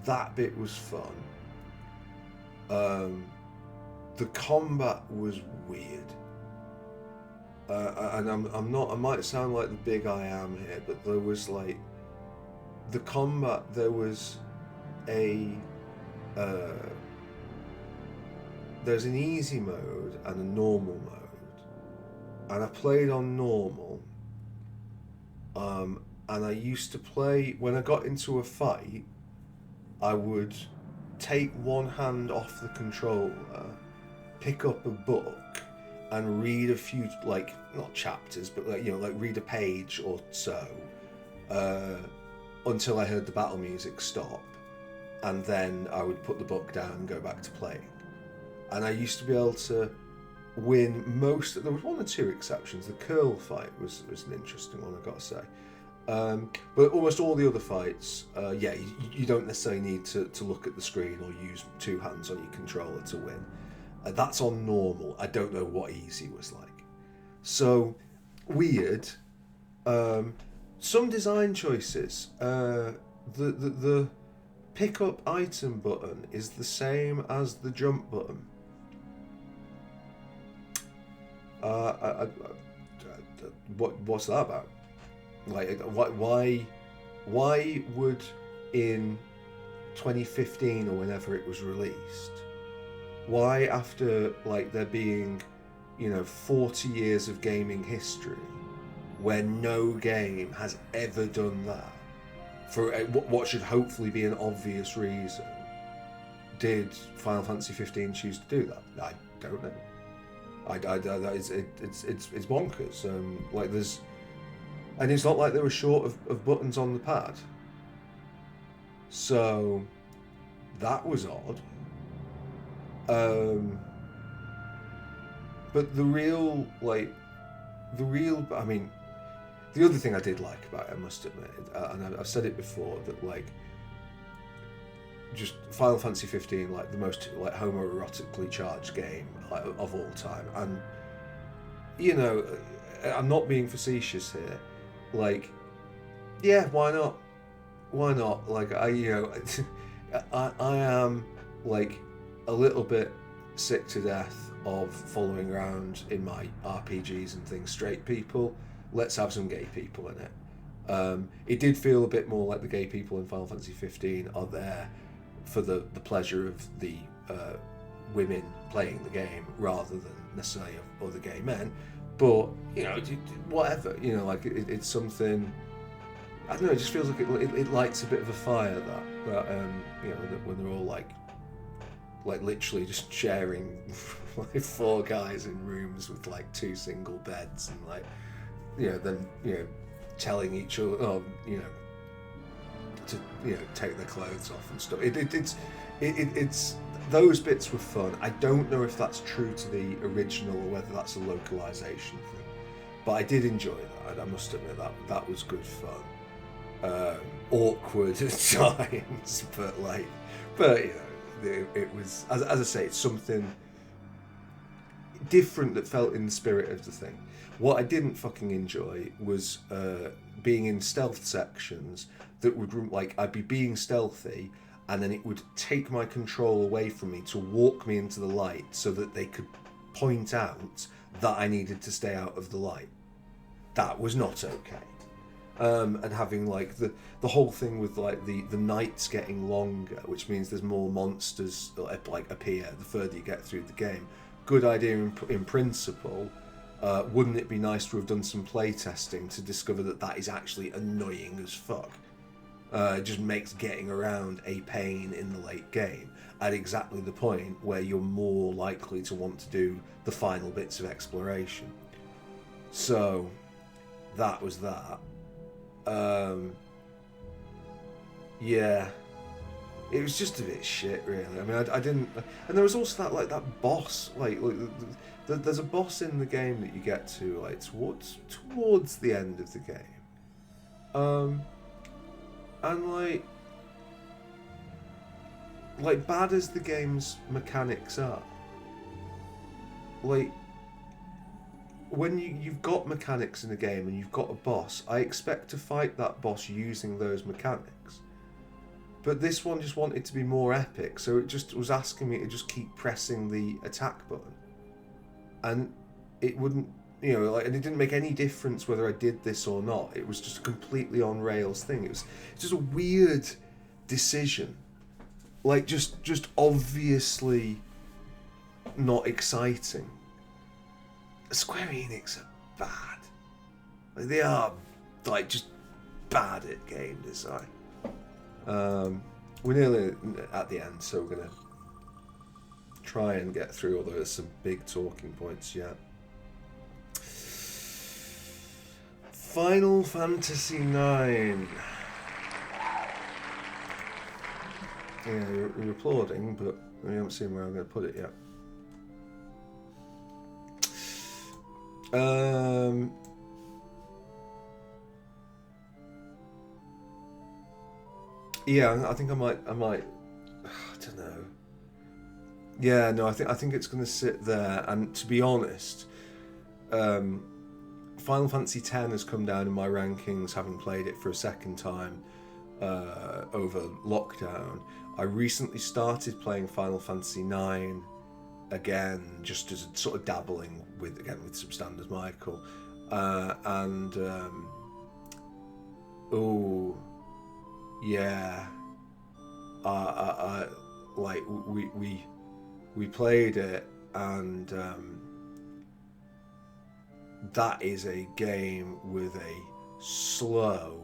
that bit was fun. The combat was weird. And I'm not. I might sound like the big I am here, but there was like the combat. There was there's an easy mode and a normal mode, and I played on normal. And I used to play when I got into a fight. I would take one hand off the controller, pick up a book, and read a few, like, not chapters, but like, you know, like read a page or so, until I heard the battle music stop, and then I would put the book down and go back to playing. And I used to be able to win most. There was one or two exceptions. The curl fight was an interesting one, I've got to say. But almost all the other fights, you don't necessarily need to look at the screen or use two hands on your controller to win. That's on normal. I don't know what easy was like. So, weird. Some design choices. The pick up item button is the same as the jump button. What's that about? Like, why would in 2015 or whenever it was released, why after like there being, 40 years of gaming history, where no game has ever done that, for what should hopefully be an obvious reason, did Final Fantasy 15 choose to do that? I don't know. It's bonkers. Like there's, and it's not like they were short of buttons on the pad. So that was odd. But I mean, the other thing I did like about it, I must admit, and I've said it before, that like, just Final Fantasy 15, like the most like homoerotically charged game like, of all time, and I'm not being facetious here. Like, yeah, why not? Why not? Like I am like a little bit sick to death of following around in my RPGs and things straight people. Let's have some gay people in it. It did feel a bit more like the gay people in Final Fantasy 15 are there for the pleasure of the women playing the game rather than necessarily of other gay men. But whatever, like it's something. I don't know. It just feels like it lights a bit of a fire that when they're all like literally just sharing like 4 guys in rooms with like 2 single beds, and like then telling each other to take their clothes off and stuff. It's those bits were fun. I don't know if that's true to the original or whether that's a localization thing, but I did enjoy that. I must admit that was good fun. Awkward at times, but it was, as I say, it's something different that felt in the spirit of the thing. What I didn't fucking enjoy was being in stealth sections that would, like, I'd be being stealthy and then it would take my control away from me to walk me into the light so that they could point out that I needed to stay out of the light. That was not okay. And having like the whole thing with like the nights getting longer, which means there's more monsters like appear the further you get through the game. Good idea in principle. Wouldn't it be nice to have done some play testing to discover that is actually annoying as fuck? It just makes getting around a pain in the late game at exactly the point where you're more likely to want to do the final bits of exploration. So that was that. Yeah, it was just a bit shit, really. I mean, I didn't, and there was also that boss, there's a boss in the game that you get to like towards the end of the game, and like bad as the game's mechanics are, like, when you've got mechanics in a game and you've got a boss, I expect to fight that boss using those mechanics. But this one just wanted to be more epic, so it just was asking me to just keep pressing the attack button. And it wouldn't, and it didn't make any difference whether I did this or not. It was just a completely on rails thing. It's just a weird decision. Like, just obviously not exciting. Square Enix are bad. Like, they are just bad at game design. We're nearly at the end, so we're gonna try and get through, although there's some big talking points yet. Final Fantasy IX. Yeah, you're applauding, but we haven't seen where I'm going to put it yet. Yeah, I think I might. I don't know. Yeah, no, I think it's going to sit there. And to be honest, Final Fantasy X has come down in my rankings, having played it for a second time over lockdown. I recently started playing Final Fantasy IX again, just as sort of dabbling with some standards, Michael, and oh yeah, like we played it, and that is a game with a slow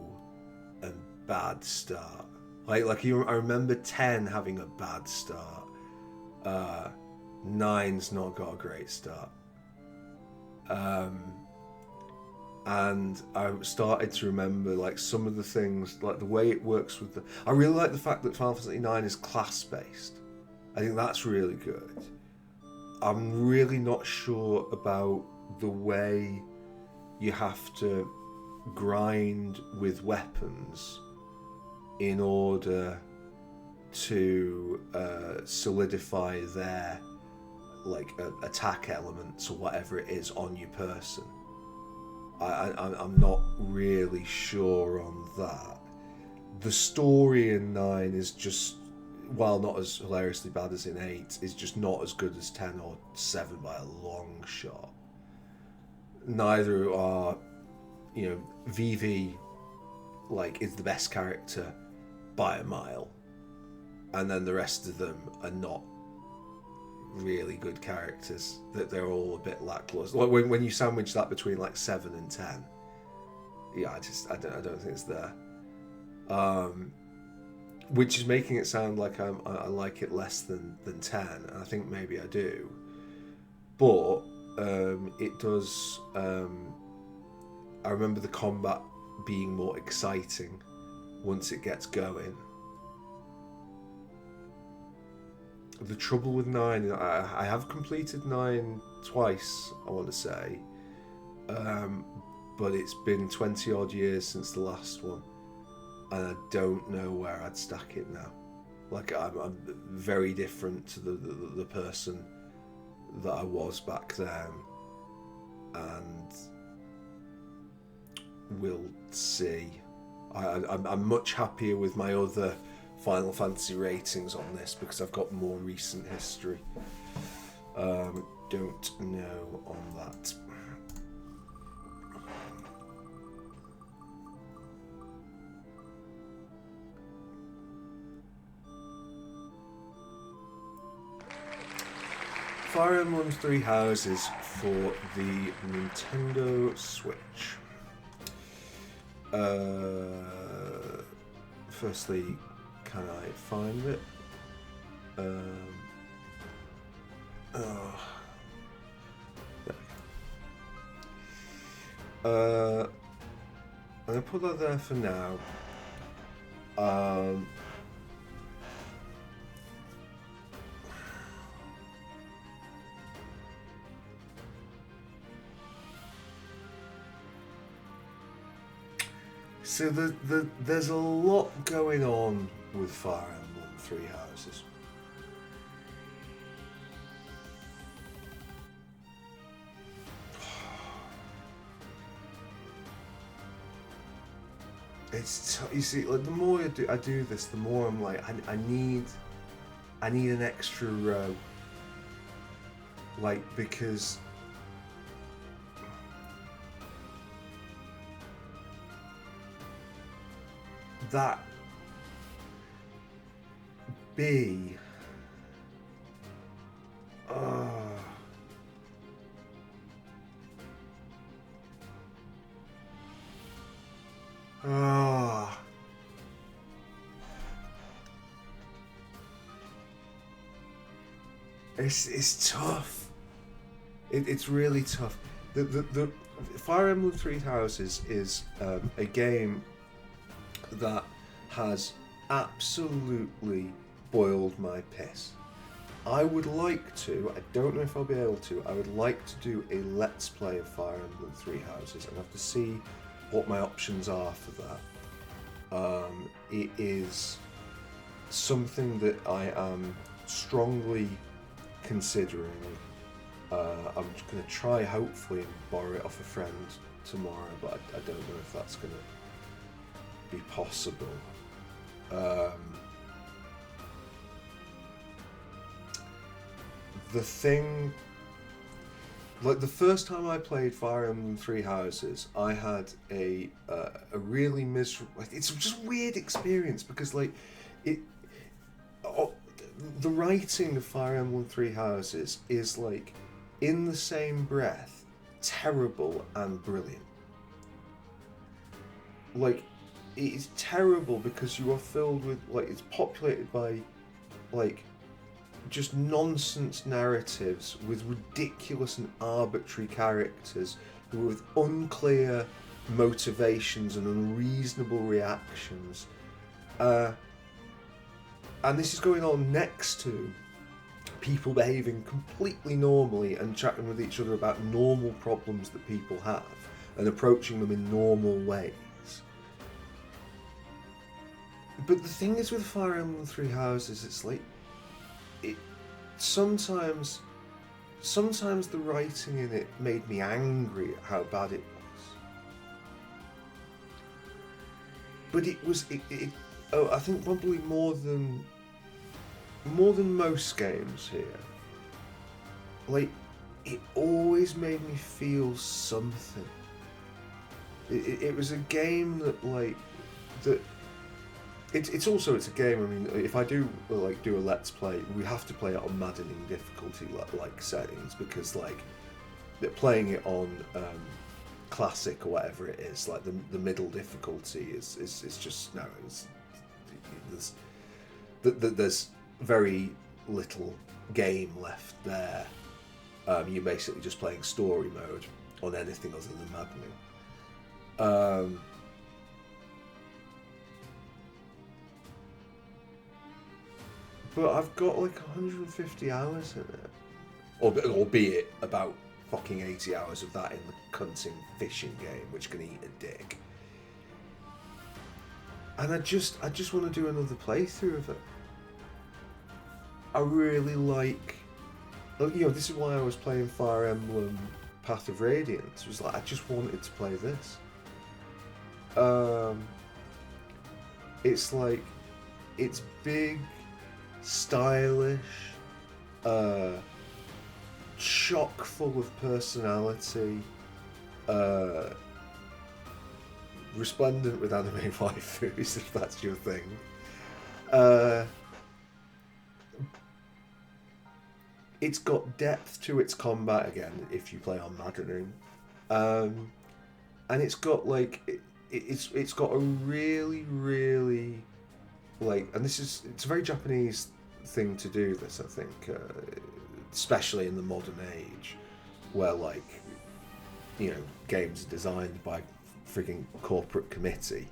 and bad start. I remember 10 having a bad start. 9's not got a great start. And I started to remember like some of the things, like the way it works with the. I really like the fact that Final Fantasy 9 is class based. I think that's really good. I'm really not sure about the way you have to grind with weapons in order to solidify their like attack elements or whatever it is on your person. I'm not really sure on that. The story in 9 is just, while not as hilariously bad as in 8, is just not as good as 10 or 7 by a long shot. Neither are, Vivi, like, is the best character by a mile, and then the rest of them are not really good characters. That they're all a bit lackluster. Like when you sandwich that between like 7 and 10, yeah, I don't think it's there. Which is making it sound like I like it less than 10, and I think maybe I do. But it does. I remember the combat being more exciting once it gets going. The trouble with 9, I have completed 9 twice, I want to say, but it's been 20 odd years since the last one, and I don't know where I'd stack it now. Like I'm very different to the person that I was back then, and we'll see. I'm much happier with my other Final Fantasy ratings on this because I've got more recent history. Don't know on that. Fire Emblem Three Houses for the Nintendo Switch. Firstly, can I find it? I'm gonna put that there for now. So there's a lot going on with Fire Emblem Three Houses. You see, like the more I do this, the more I'm like, I need an extra row. Like, because that B. It's tough. It's really tough. The Fire Emblem Three Houses is a game that has absolutely boiled my piss. I would like to, I don't know if I'll be able to, I would like to do a Let's Play of Fire Emblem Three Houses and have to see what my options are for that. It is something that I am strongly considering. I'm just going to try, hopefully, and borrow it off a friend tomorrow, but I don't know if that's going to be possible. the thing, like the first time I played Fire Emblem Three Houses, I had a really miserable. Like, it's just a weird experience because like it, oh, the writing of Fire Emblem Three Houses is like in the same breath terrible and brilliant. Like, it is terrible because you are filled with like it's populated by like just nonsense narratives with ridiculous and arbitrary characters who with unclear motivations and unreasonable reactions. And this is going on next to people behaving completely normally and chatting with each other about normal problems that people have and approaching them in normal ways. But the thing is with Fire Emblem Three Houses, it's like it sometimes the writing in it made me angry at how bad it was. But it was I think probably more than most games here. Like, it always made me feel something. It was a game that like that. It's a game. I mean, if I do like do a let's play, we have to play it on maddening difficulty like settings because like playing it on classic or whatever it is, like the middle difficulty is just no. There's very little game left there. You're basically just playing story mode on anything other than maddening. But I've got like 150 hours in it. Albeit about fucking 80 hours of that in the cunting fishing game, which can eat a dick. And I just want to do another playthrough of it. I really like... this is why I was playing Fire Emblem Path of Radiance. It was like, I just wanted to play this. It's like... It's big... stylish, chock full of personality, resplendent with anime waifus, if that's your thing. It's got depth to its combat again, if you play on maddening, and it's got like it's got a really like, and it's a very Japanese thing to do this, I think, especially in the modern age, where like, games are designed by frigging corporate committee.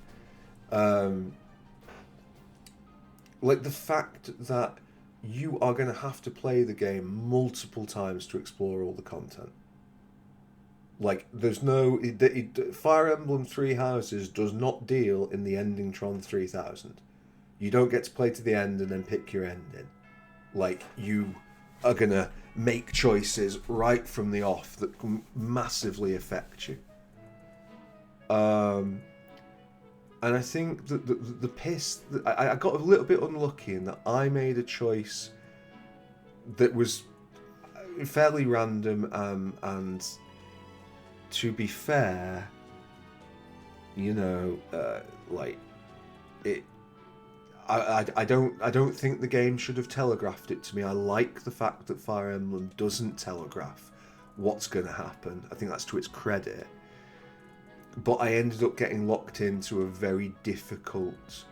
Like the fact that you are going to have to play the game multiple times to explore all the content. Like, there's no... Fire Emblem Three Houses does not deal in the ending Tron 3000. You don't get to play to the end and then pick your ending. Like, you are going to make choices right from the off that can massively affect you. And I think that the piss... I got a little bit unlucky in that I made a choice that was fairly random, and to be fair, like, it... I don't think the game should have telegraphed it to me. I like the fact that Fire Emblem doesn't telegraph what's going to happen. I think that's to its credit. But I ended up getting locked into a very difficult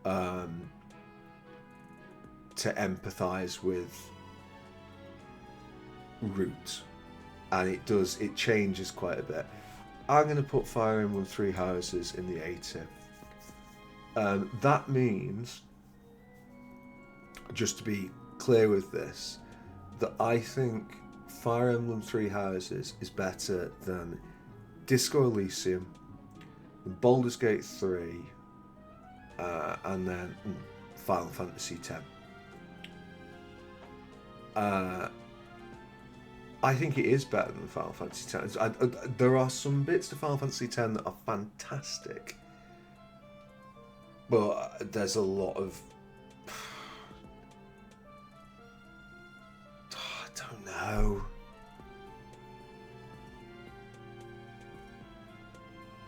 to empathise with route. And it changes quite a bit. I'm going to put Fire Emblem Three Houses in the A tier. That means, just to be clear with this, that I think Fire Emblem Three Houses is better than Disco Elysium, Baldur's Gate 3, and then Final Fantasy X. I think it is better than Final Fantasy X. There are some bits to Final Fantasy X that are fantastic. But there's a lot of... I know.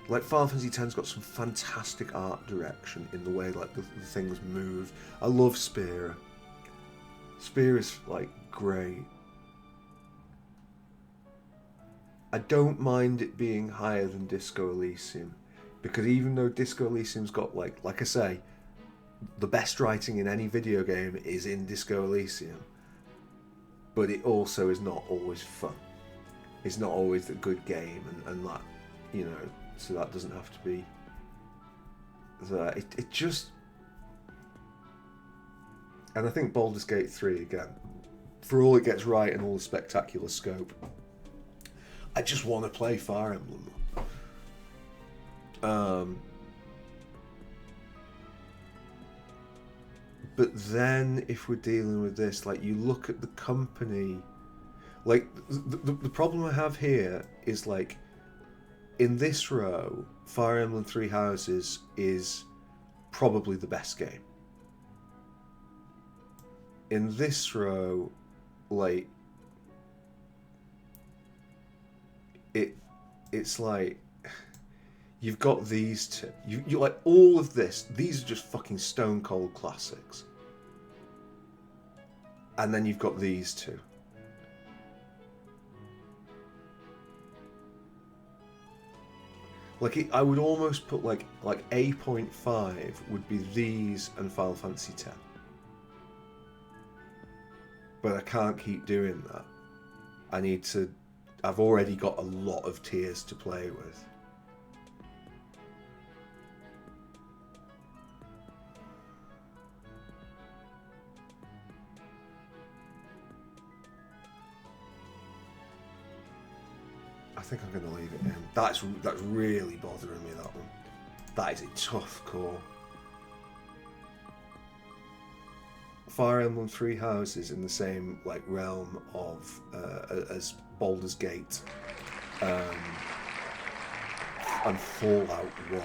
Like, Final Fantasy X's got some fantastic art direction in the way, like, the things move. I love Spear. Spear is, like, great. I don't mind it being higher than Disco Elysium, because even though Disco Elysium's got, like I say, the best writing in any video game is in Disco Elysium, but it also is not always fun. It's not always a good game, and that, you know, so that doesn't have to be. It just, and I think Baldur's Gate 3 again, for all it gets right and all the spectacular scope, I just want to play Fire Emblem. But then if we're dealing with this, like, you look at the company, like, the problem I have here is, like, in this row, Fire Emblem Three Houses is probably the best game. In this row, like, it's like, you've got these two. You like, all of this. These are just fucking stone cold classics. And then you've got these two. Like, I would almost put like A.5 would be these and Final Fantasy X. But I can't keep doing that. I need to. I've already got a lot of tiers to play with. I think I'm going to leave it in. That's really bothering me, that one. That is a tough call. Fire Emblem Three Houses in the same, like, realm of as Baldur's Gate and Fallout 1.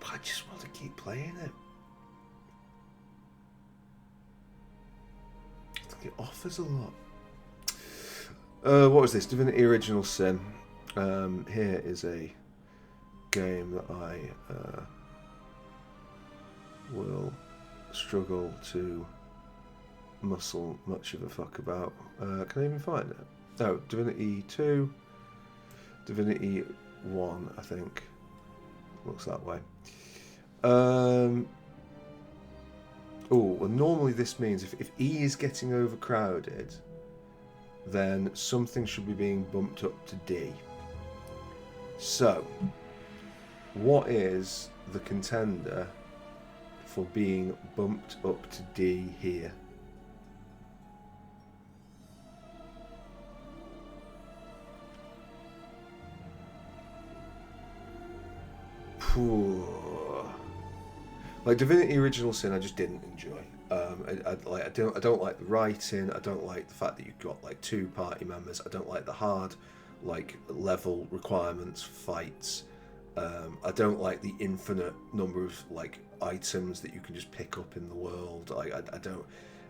But I just want to keep playing it. I think it offers a lot. What was this? Divinity Original Sin. Here is a game that I will struggle to muscle much of a fuck about. Can I even find it? Oh, Divinity 2, Divinity 1, I think. Looks that way. Oh, well, normally this means if E is getting overcrowded, then something should be being bumped up to D. So, what is the contender for being bumped up to D here? Like, Divinity Original Sin, I just didn't enjoy. I don't like the writing. I don't like the fact that you've got, like, 2 party members. I don't like the hard, like, level requirements fights. I don't like the infinite number of, like, items that you can just pick up in the world.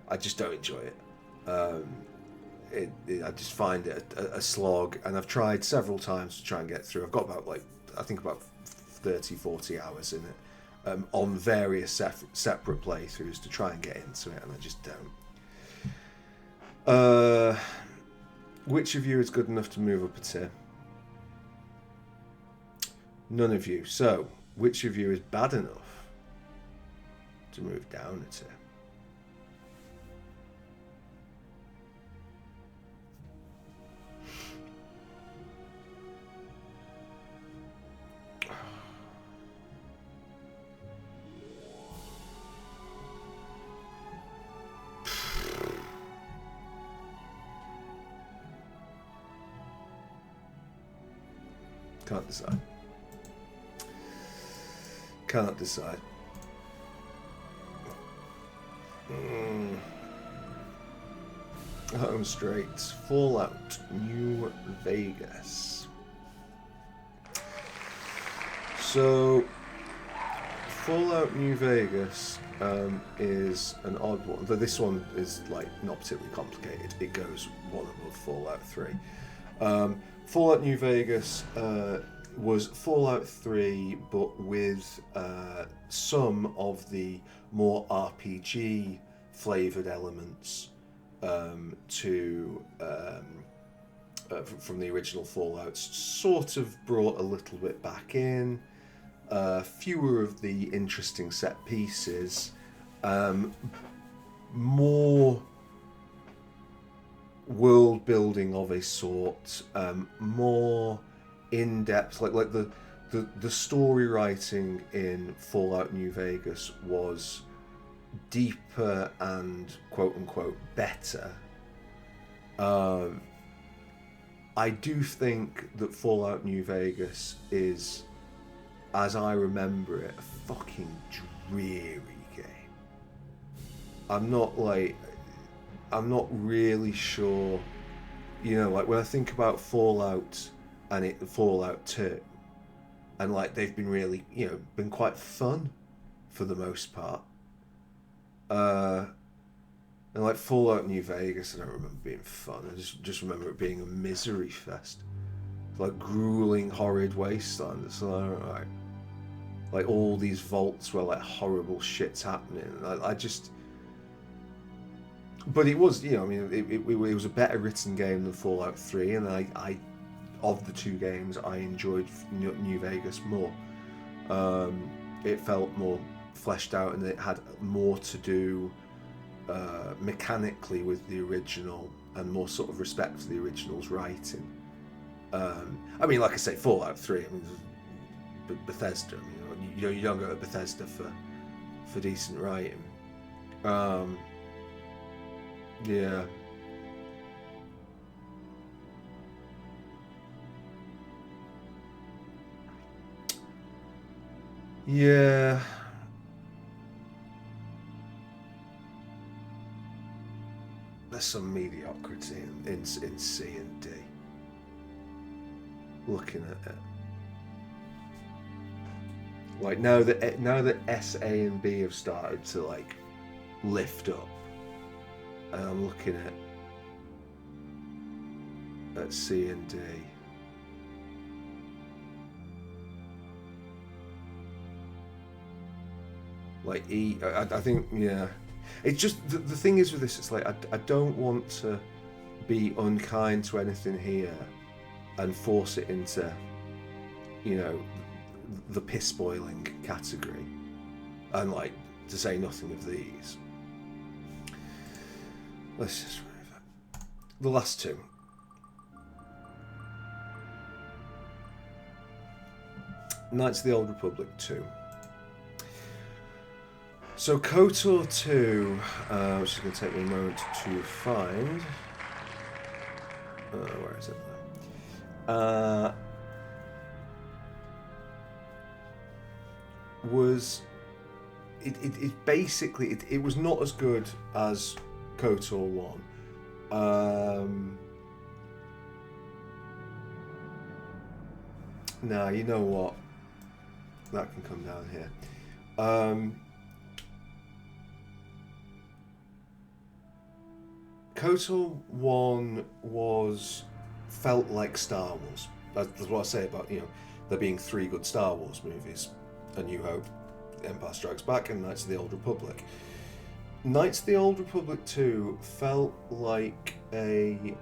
I just don't enjoy it. I just find it a slog, and I've tried several times to try and get through. I've got about, like, I think about 30-40 hours in it. On various separate playthroughs to try and get into it, and I just don't. Which of you is good enough to move up a tier? None of you. So, which of you is bad enough to move down a tier? Can't decide. Can't decide. Home straight. Fallout New Vegas. So, Fallout New Vegas is an odd one. Though this one is like not particularly complicated. It goes one above Fallout 3. Fallout New Vegas was Fallout 3, but with some of the more RPG flavoured elements from the original Fallouts, sort of brought a little bit back in. Fewer of the interesting set pieces, more world building of a sort, more in depth. Like the story writing in Fallout New Vegas was deeper and quote unquote better. I do think that Fallout New Vegas is, as I remember it, a fucking dreary game. I'm not really sure, like when I think about Fallout and Fallout 2, and like they've been really, been quite fun for the most part. And like Fallout New Vegas, I don't remember being fun. I just remember it being a misery fest. Like grueling, horrid wasteland. It's like all these vaults where like horrible shit's happening. But it was, it was a better written game than Fallout 3, and I of the two games, I enjoyed New Vegas more. It felt more fleshed out, and it had more to do mechanically with the original, and more sort of respect for the original's writing. Like I say, Fallout 3, Bethesda. You don't go to Bethesda for decent writing. Yeah. Yeah. There's some mediocrity in C and D. Looking at it, like now that S, A, and B have started to like lift up, and I'm looking at C and D. Like E, I think, yeah. It's just the thing is with this, it's like I don't want to be unkind to anything here and force it into, the piss boiling category, and like to say nothing of these. Let's just remove that. The last two. Knights of the Old Republic 2. So KOTOR 2, which is going to take me a moment to find. Where is it now? It basically it was not as good as KOTOR 1. Nah, you know what? That can come down here. KOTOR 1 felt like Star Wars. That's what I say about, there being 3 good Star Wars movies: A New Hope, Empire Strikes Back, and Knights of the Old Republic. Knights of the Old Republic 2 felt like the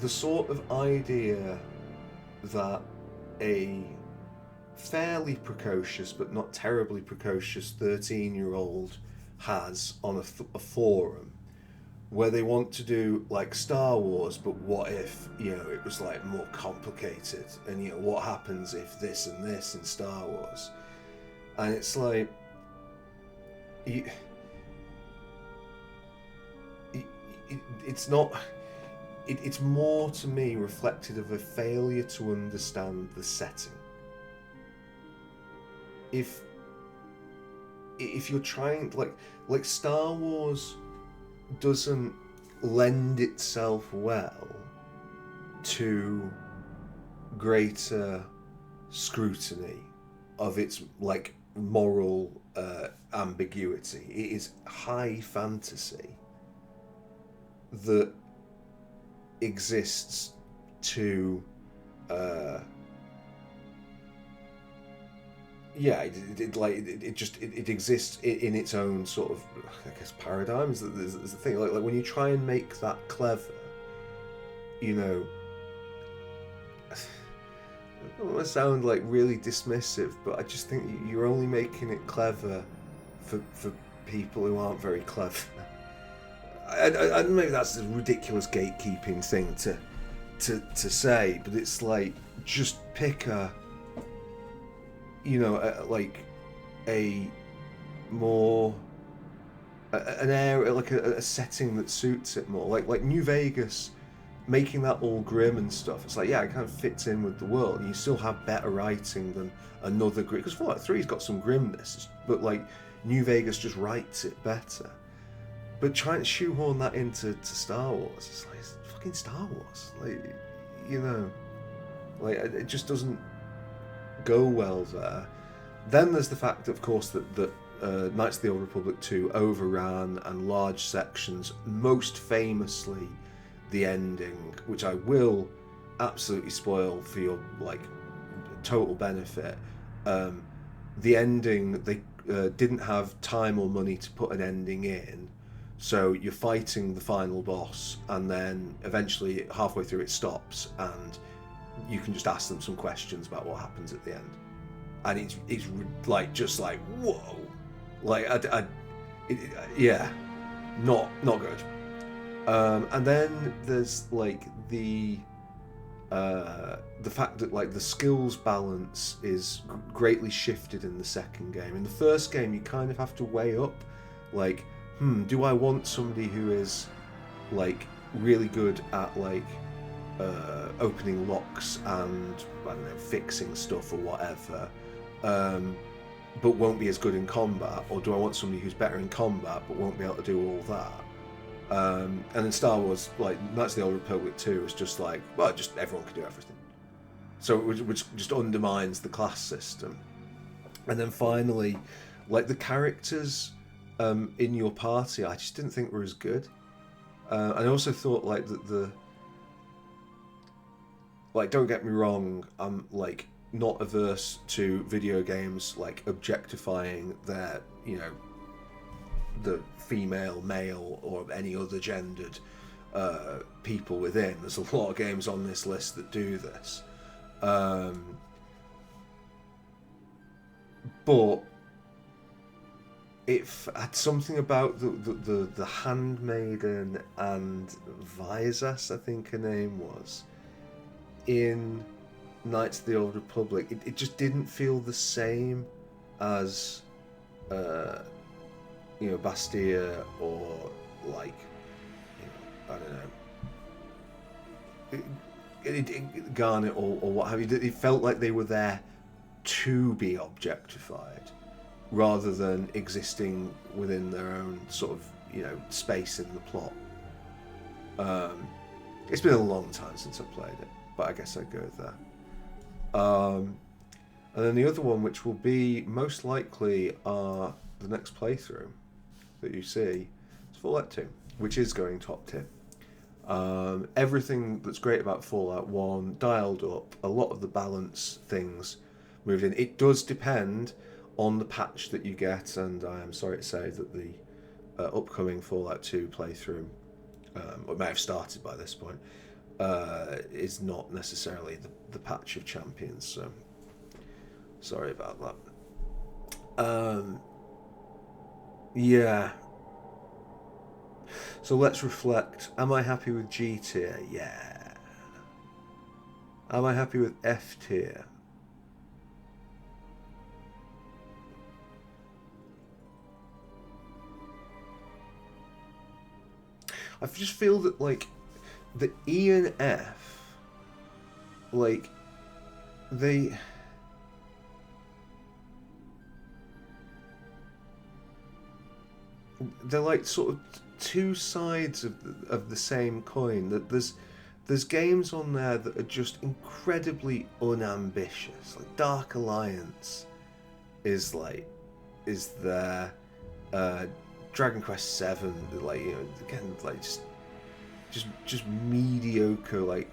sort of idea that a fairly precocious but not terribly precocious 13-year-old has on a forum, where they want to do like Star Wars, but what if it was like more complicated, and what happens if this and this in Star Wars, and it's like it's not. It's more to me reflected of a failure to understand the setting. If you're trying like Star Wars doesn't lend itself well to greater scrutiny of its like moral ambiguity. It is high fantasy that exists to uh, yeah, it exists in its own sort of, I guess, paradigms. There's the thing, like when you try and make that clever, you know, I don't want to sound like really dismissive, but I just think you're only making it clever for people who aren't very clever. I maybe that's a ridiculous gatekeeping thing to say, but it's like, just pick a, you know, like a more an area, like a setting that suits it more. Like New Vegas, making that all grim and stuff. It's like, yeah, it kind of fits in with the world. And you still have better writing than another grim, because Fallout 3's got some grimness, but like New Vegas just writes it better. But trying to shoehorn that into Star Wars, it's fucking Star Wars. Like, you know, like it just doesn't go well there. Then there's the fact, of course, that Knights of the Old Republic 2 overran, and large sections, most famously the ending, which I will absolutely spoil for your like total benefit. The ending, they didn't have time or money to put an ending in, so you're fighting the final boss, and then eventually halfway through it stops, and you can just ask them some questions about what happens at the end, and it's like, just like, whoa, like yeah, not good. And then there's like the fact that like the skills balance is greatly shifted in the second game. In the first game, you kind of have to weigh up, like, do I want somebody who is like really good at like opening locks and, I don't know, fixing stuff or whatever, but won't be as good in combat, or do I want somebody who's better in combat but won't be able to do all that? And in Star Wars, like Knights of the Old Republic 2 is just like, well, just everyone can do everything, so which just undermines the class system. And then finally, like the characters in your party, I just didn't think were as good. I also thought like that like, don't get me wrong, I'm like not averse to video games like objectifying their, you know, the female, male, or any other gendered people within. There's a lot of games on this list that do this, but it had something about the handmaiden and Visas, I think her name was, in Knights of the Old Republic. It just didn't feel the same as you know, Bastia, or like, you know, I don't know, Garnet, or what have you. It felt like they were there to be objectified rather than existing within their own sort of, you know, space in the plot. It's been a long time since I played it, but I guess I'd go with that. And then the other one, which will be most likely the next playthrough that you see, is Fallout 2, which is going top tier. Everything that's great about Fallout 1 dialed up. A lot of the balance things moved in. It does depend on the patch that you get, and I am sorry to say that the upcoming Fallout 2 playthrough, or may have started by this point, is not necessarily the patch of champions, so sorry about that. Yeah. So let's reflect. Am I happy with G tier? Yeah. Am I happy with F tier? I just feel that like the E and F, like they're like sort of two sides of the same coin. That there's games on there that are just incredibly unambitious, like Dark Alliance is there. Dragon Quest 7, like, you know, again, like just mediocre, like,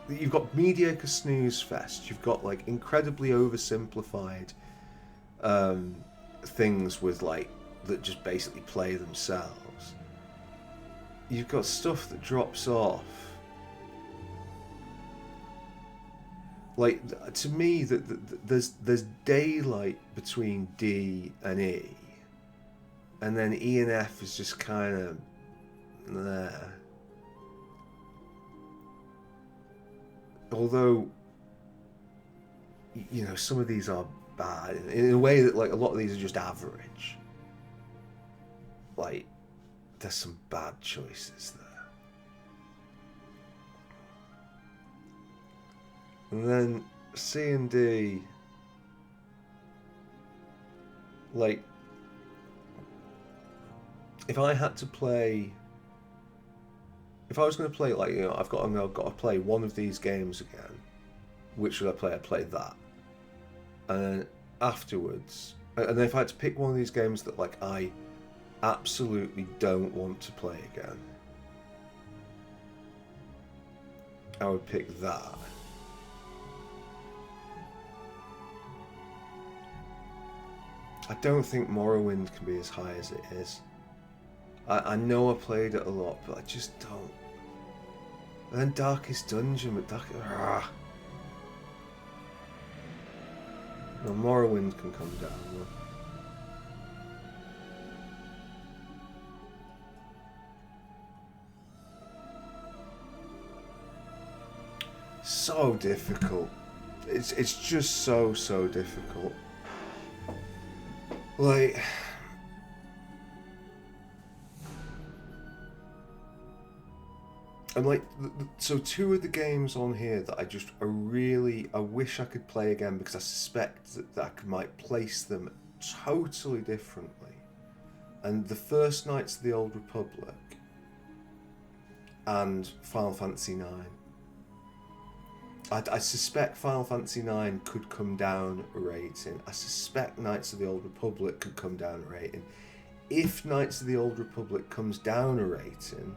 you've got mediocre snooze fest, you've got like incredibly oversimplified things with like that just basically play themselves. You've got stuff that drops off. Like, to me, there's daylight between D and E, and then E and F is just kind of there. Although, you know, some of these are bad in a way that, like, a lot of these are just average. Like, there's some bad choices there. And then C and D, like, if I had to play, if I was going to play, like, you know, I've got to play one of these games again, which would I play? I'd play that. And then afterwards, and then if I had to pick one of these games that, like, I absolutely don't want to play again, I would pick that. I don't think Morrowind can be as high as it is. I know I played it a lot, but I just don't. And then Darkest Dungeon, but no, Morrowind can come down though. So difficult. It's just so difficult. Like, and like, so two of the games on here that I wish I could play again, because I suspect that I might place them totally differently. And the first Knights of the Old Republic and Final Fantasy IX. I suspect Final Fantasy IX could come down a rating. I suspect Knights of the Old Republic could come down a rating. If Knights of the Old Republic comes down a rating,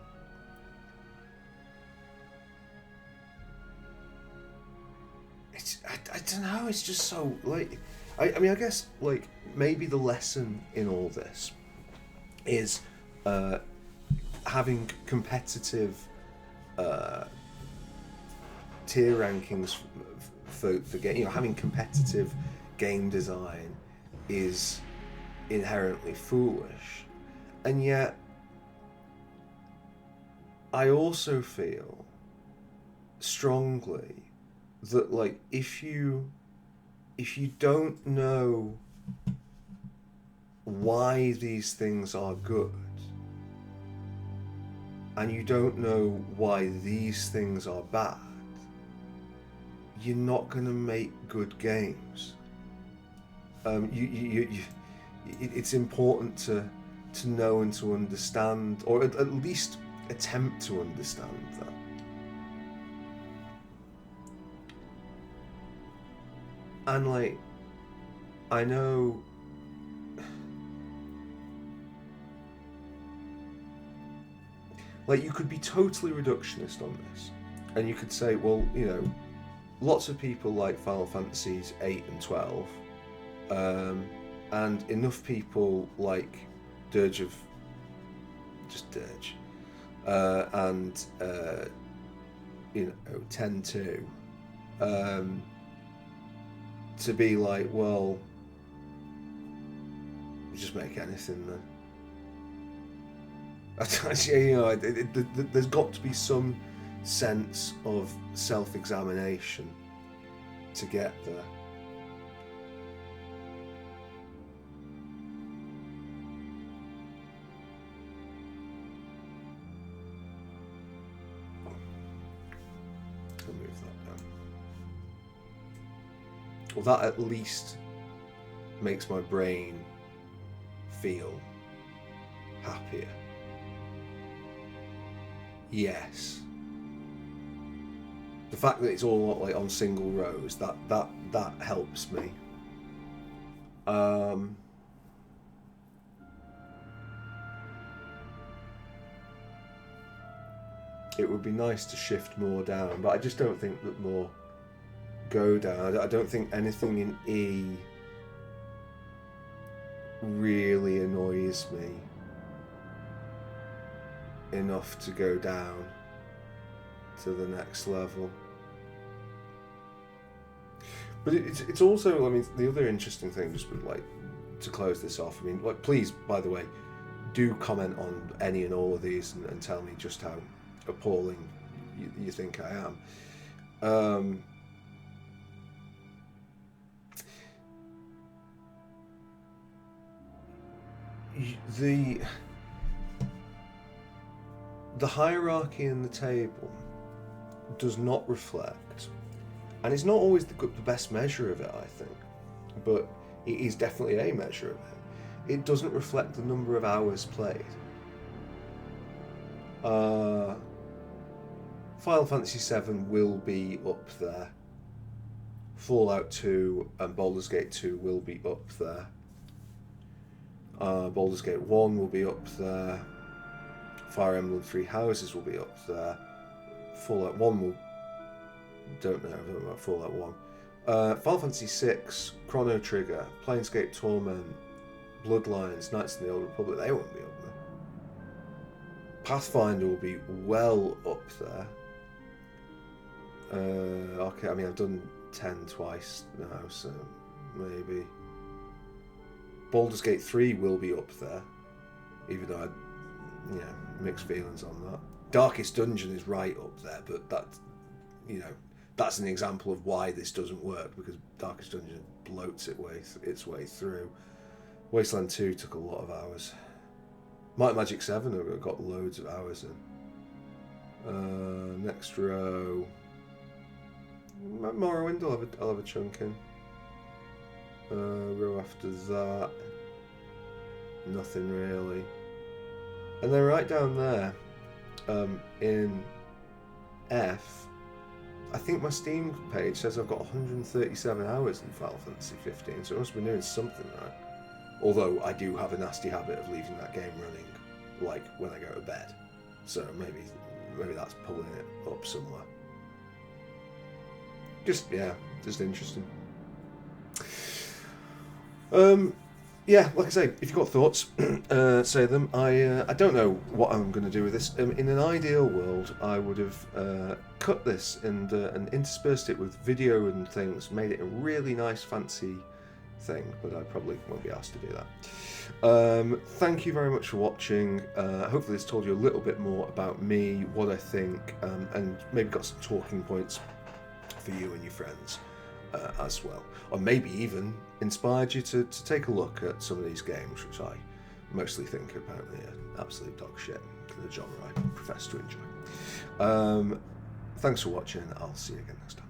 I don't know, it's just so, like, I mean, I guess, like, maybe the lesson in all this is having competitive tier rankings for game, you know, having competitive game design is inherently foolish, and yet I also feel strongly that, like, if you don't know why these things are good, and you don't know why these things are bad, you're not going to make good games. It's important to know and to understand, or at least attempt to understand that. And, like, I know, like, you could be totally reductionist on this, and you could say, well, you know, lots of people like Final Fantasies 8 and 12, and enough people like Dirge, and you know, 10 too, to be like, well, just make anything then. You know, there's got to be some sense of self-examination to get there. I'll move that down. Well, that at least makes my brain feel happier. Yes. The fact that it's all, like, on single rows, that helps me. It would be nice to shift more down, but I just don't think that more go down. I don't think anything in E really annoys me enough to go down to the next level. But it's also, I mean, the other interesting thing, just like to close this off, I mean, like, please, by the way, do comment on any and all of these and tell me just how appalling you think I am. The hierarchy in the table does not reflect, and it's not always the best measure of it, I think, but it is definitely a measure of it. It doesn't reflect the number of hours played. Final Fantasy VII will be up there. Fallout 2 and Baldur's Gate 2 will be up there. Baldur's Gate 1 will be up there. Fire Emblem Three Houses will be up there. Fallout 1 will... don't know about Fallout 1. Final Fantasy VI, Chrono Trigger, Planescape Torment, Bloodlines, Knights of the Old Republic, they won't be up there. Pathfinder will be well up there. Okay, I mean, I've done 10 twice now, so maybe. Baldur's Gate 3 will be up there, even though I, mixed feelings on that. Darkest Dungeon is right up there, but that's an example of why this doesn't work, because Darkest Dungeon bloats its way through. Wasteland 2 took a lot of hours. Might and Magic 7 have got loads of hours in. Next row. Morrowind, I'll have a chunk in. Row after that, nothing really. And then right down there, in F, I think my Steam page says I've got 137 hours in Final Fantasy 15, so I must be doing something right. Although I do have a nasty habit of leaving that game running, like when I go to bed. So maybe that's pulling it up somewhere. Just interesting. Like I say, if you've got thoughts, say them. I don't know what I'm going to do with this. In an ideal world, I would have cut this and interspersed it with video and things, made it a really nice, fancy thing, but I probably won't be asked to do that. Thank you very much for watching. Hopefully this told you a little bit more about me, what I think, and maybe got some talking points for you and your friends as well, or maybe even inspired you to take a look at some of these games, which I mostly think are apparently an absolute dog shit to the genre I profess to enjoy. Thanks for watching. I'll see you again next time.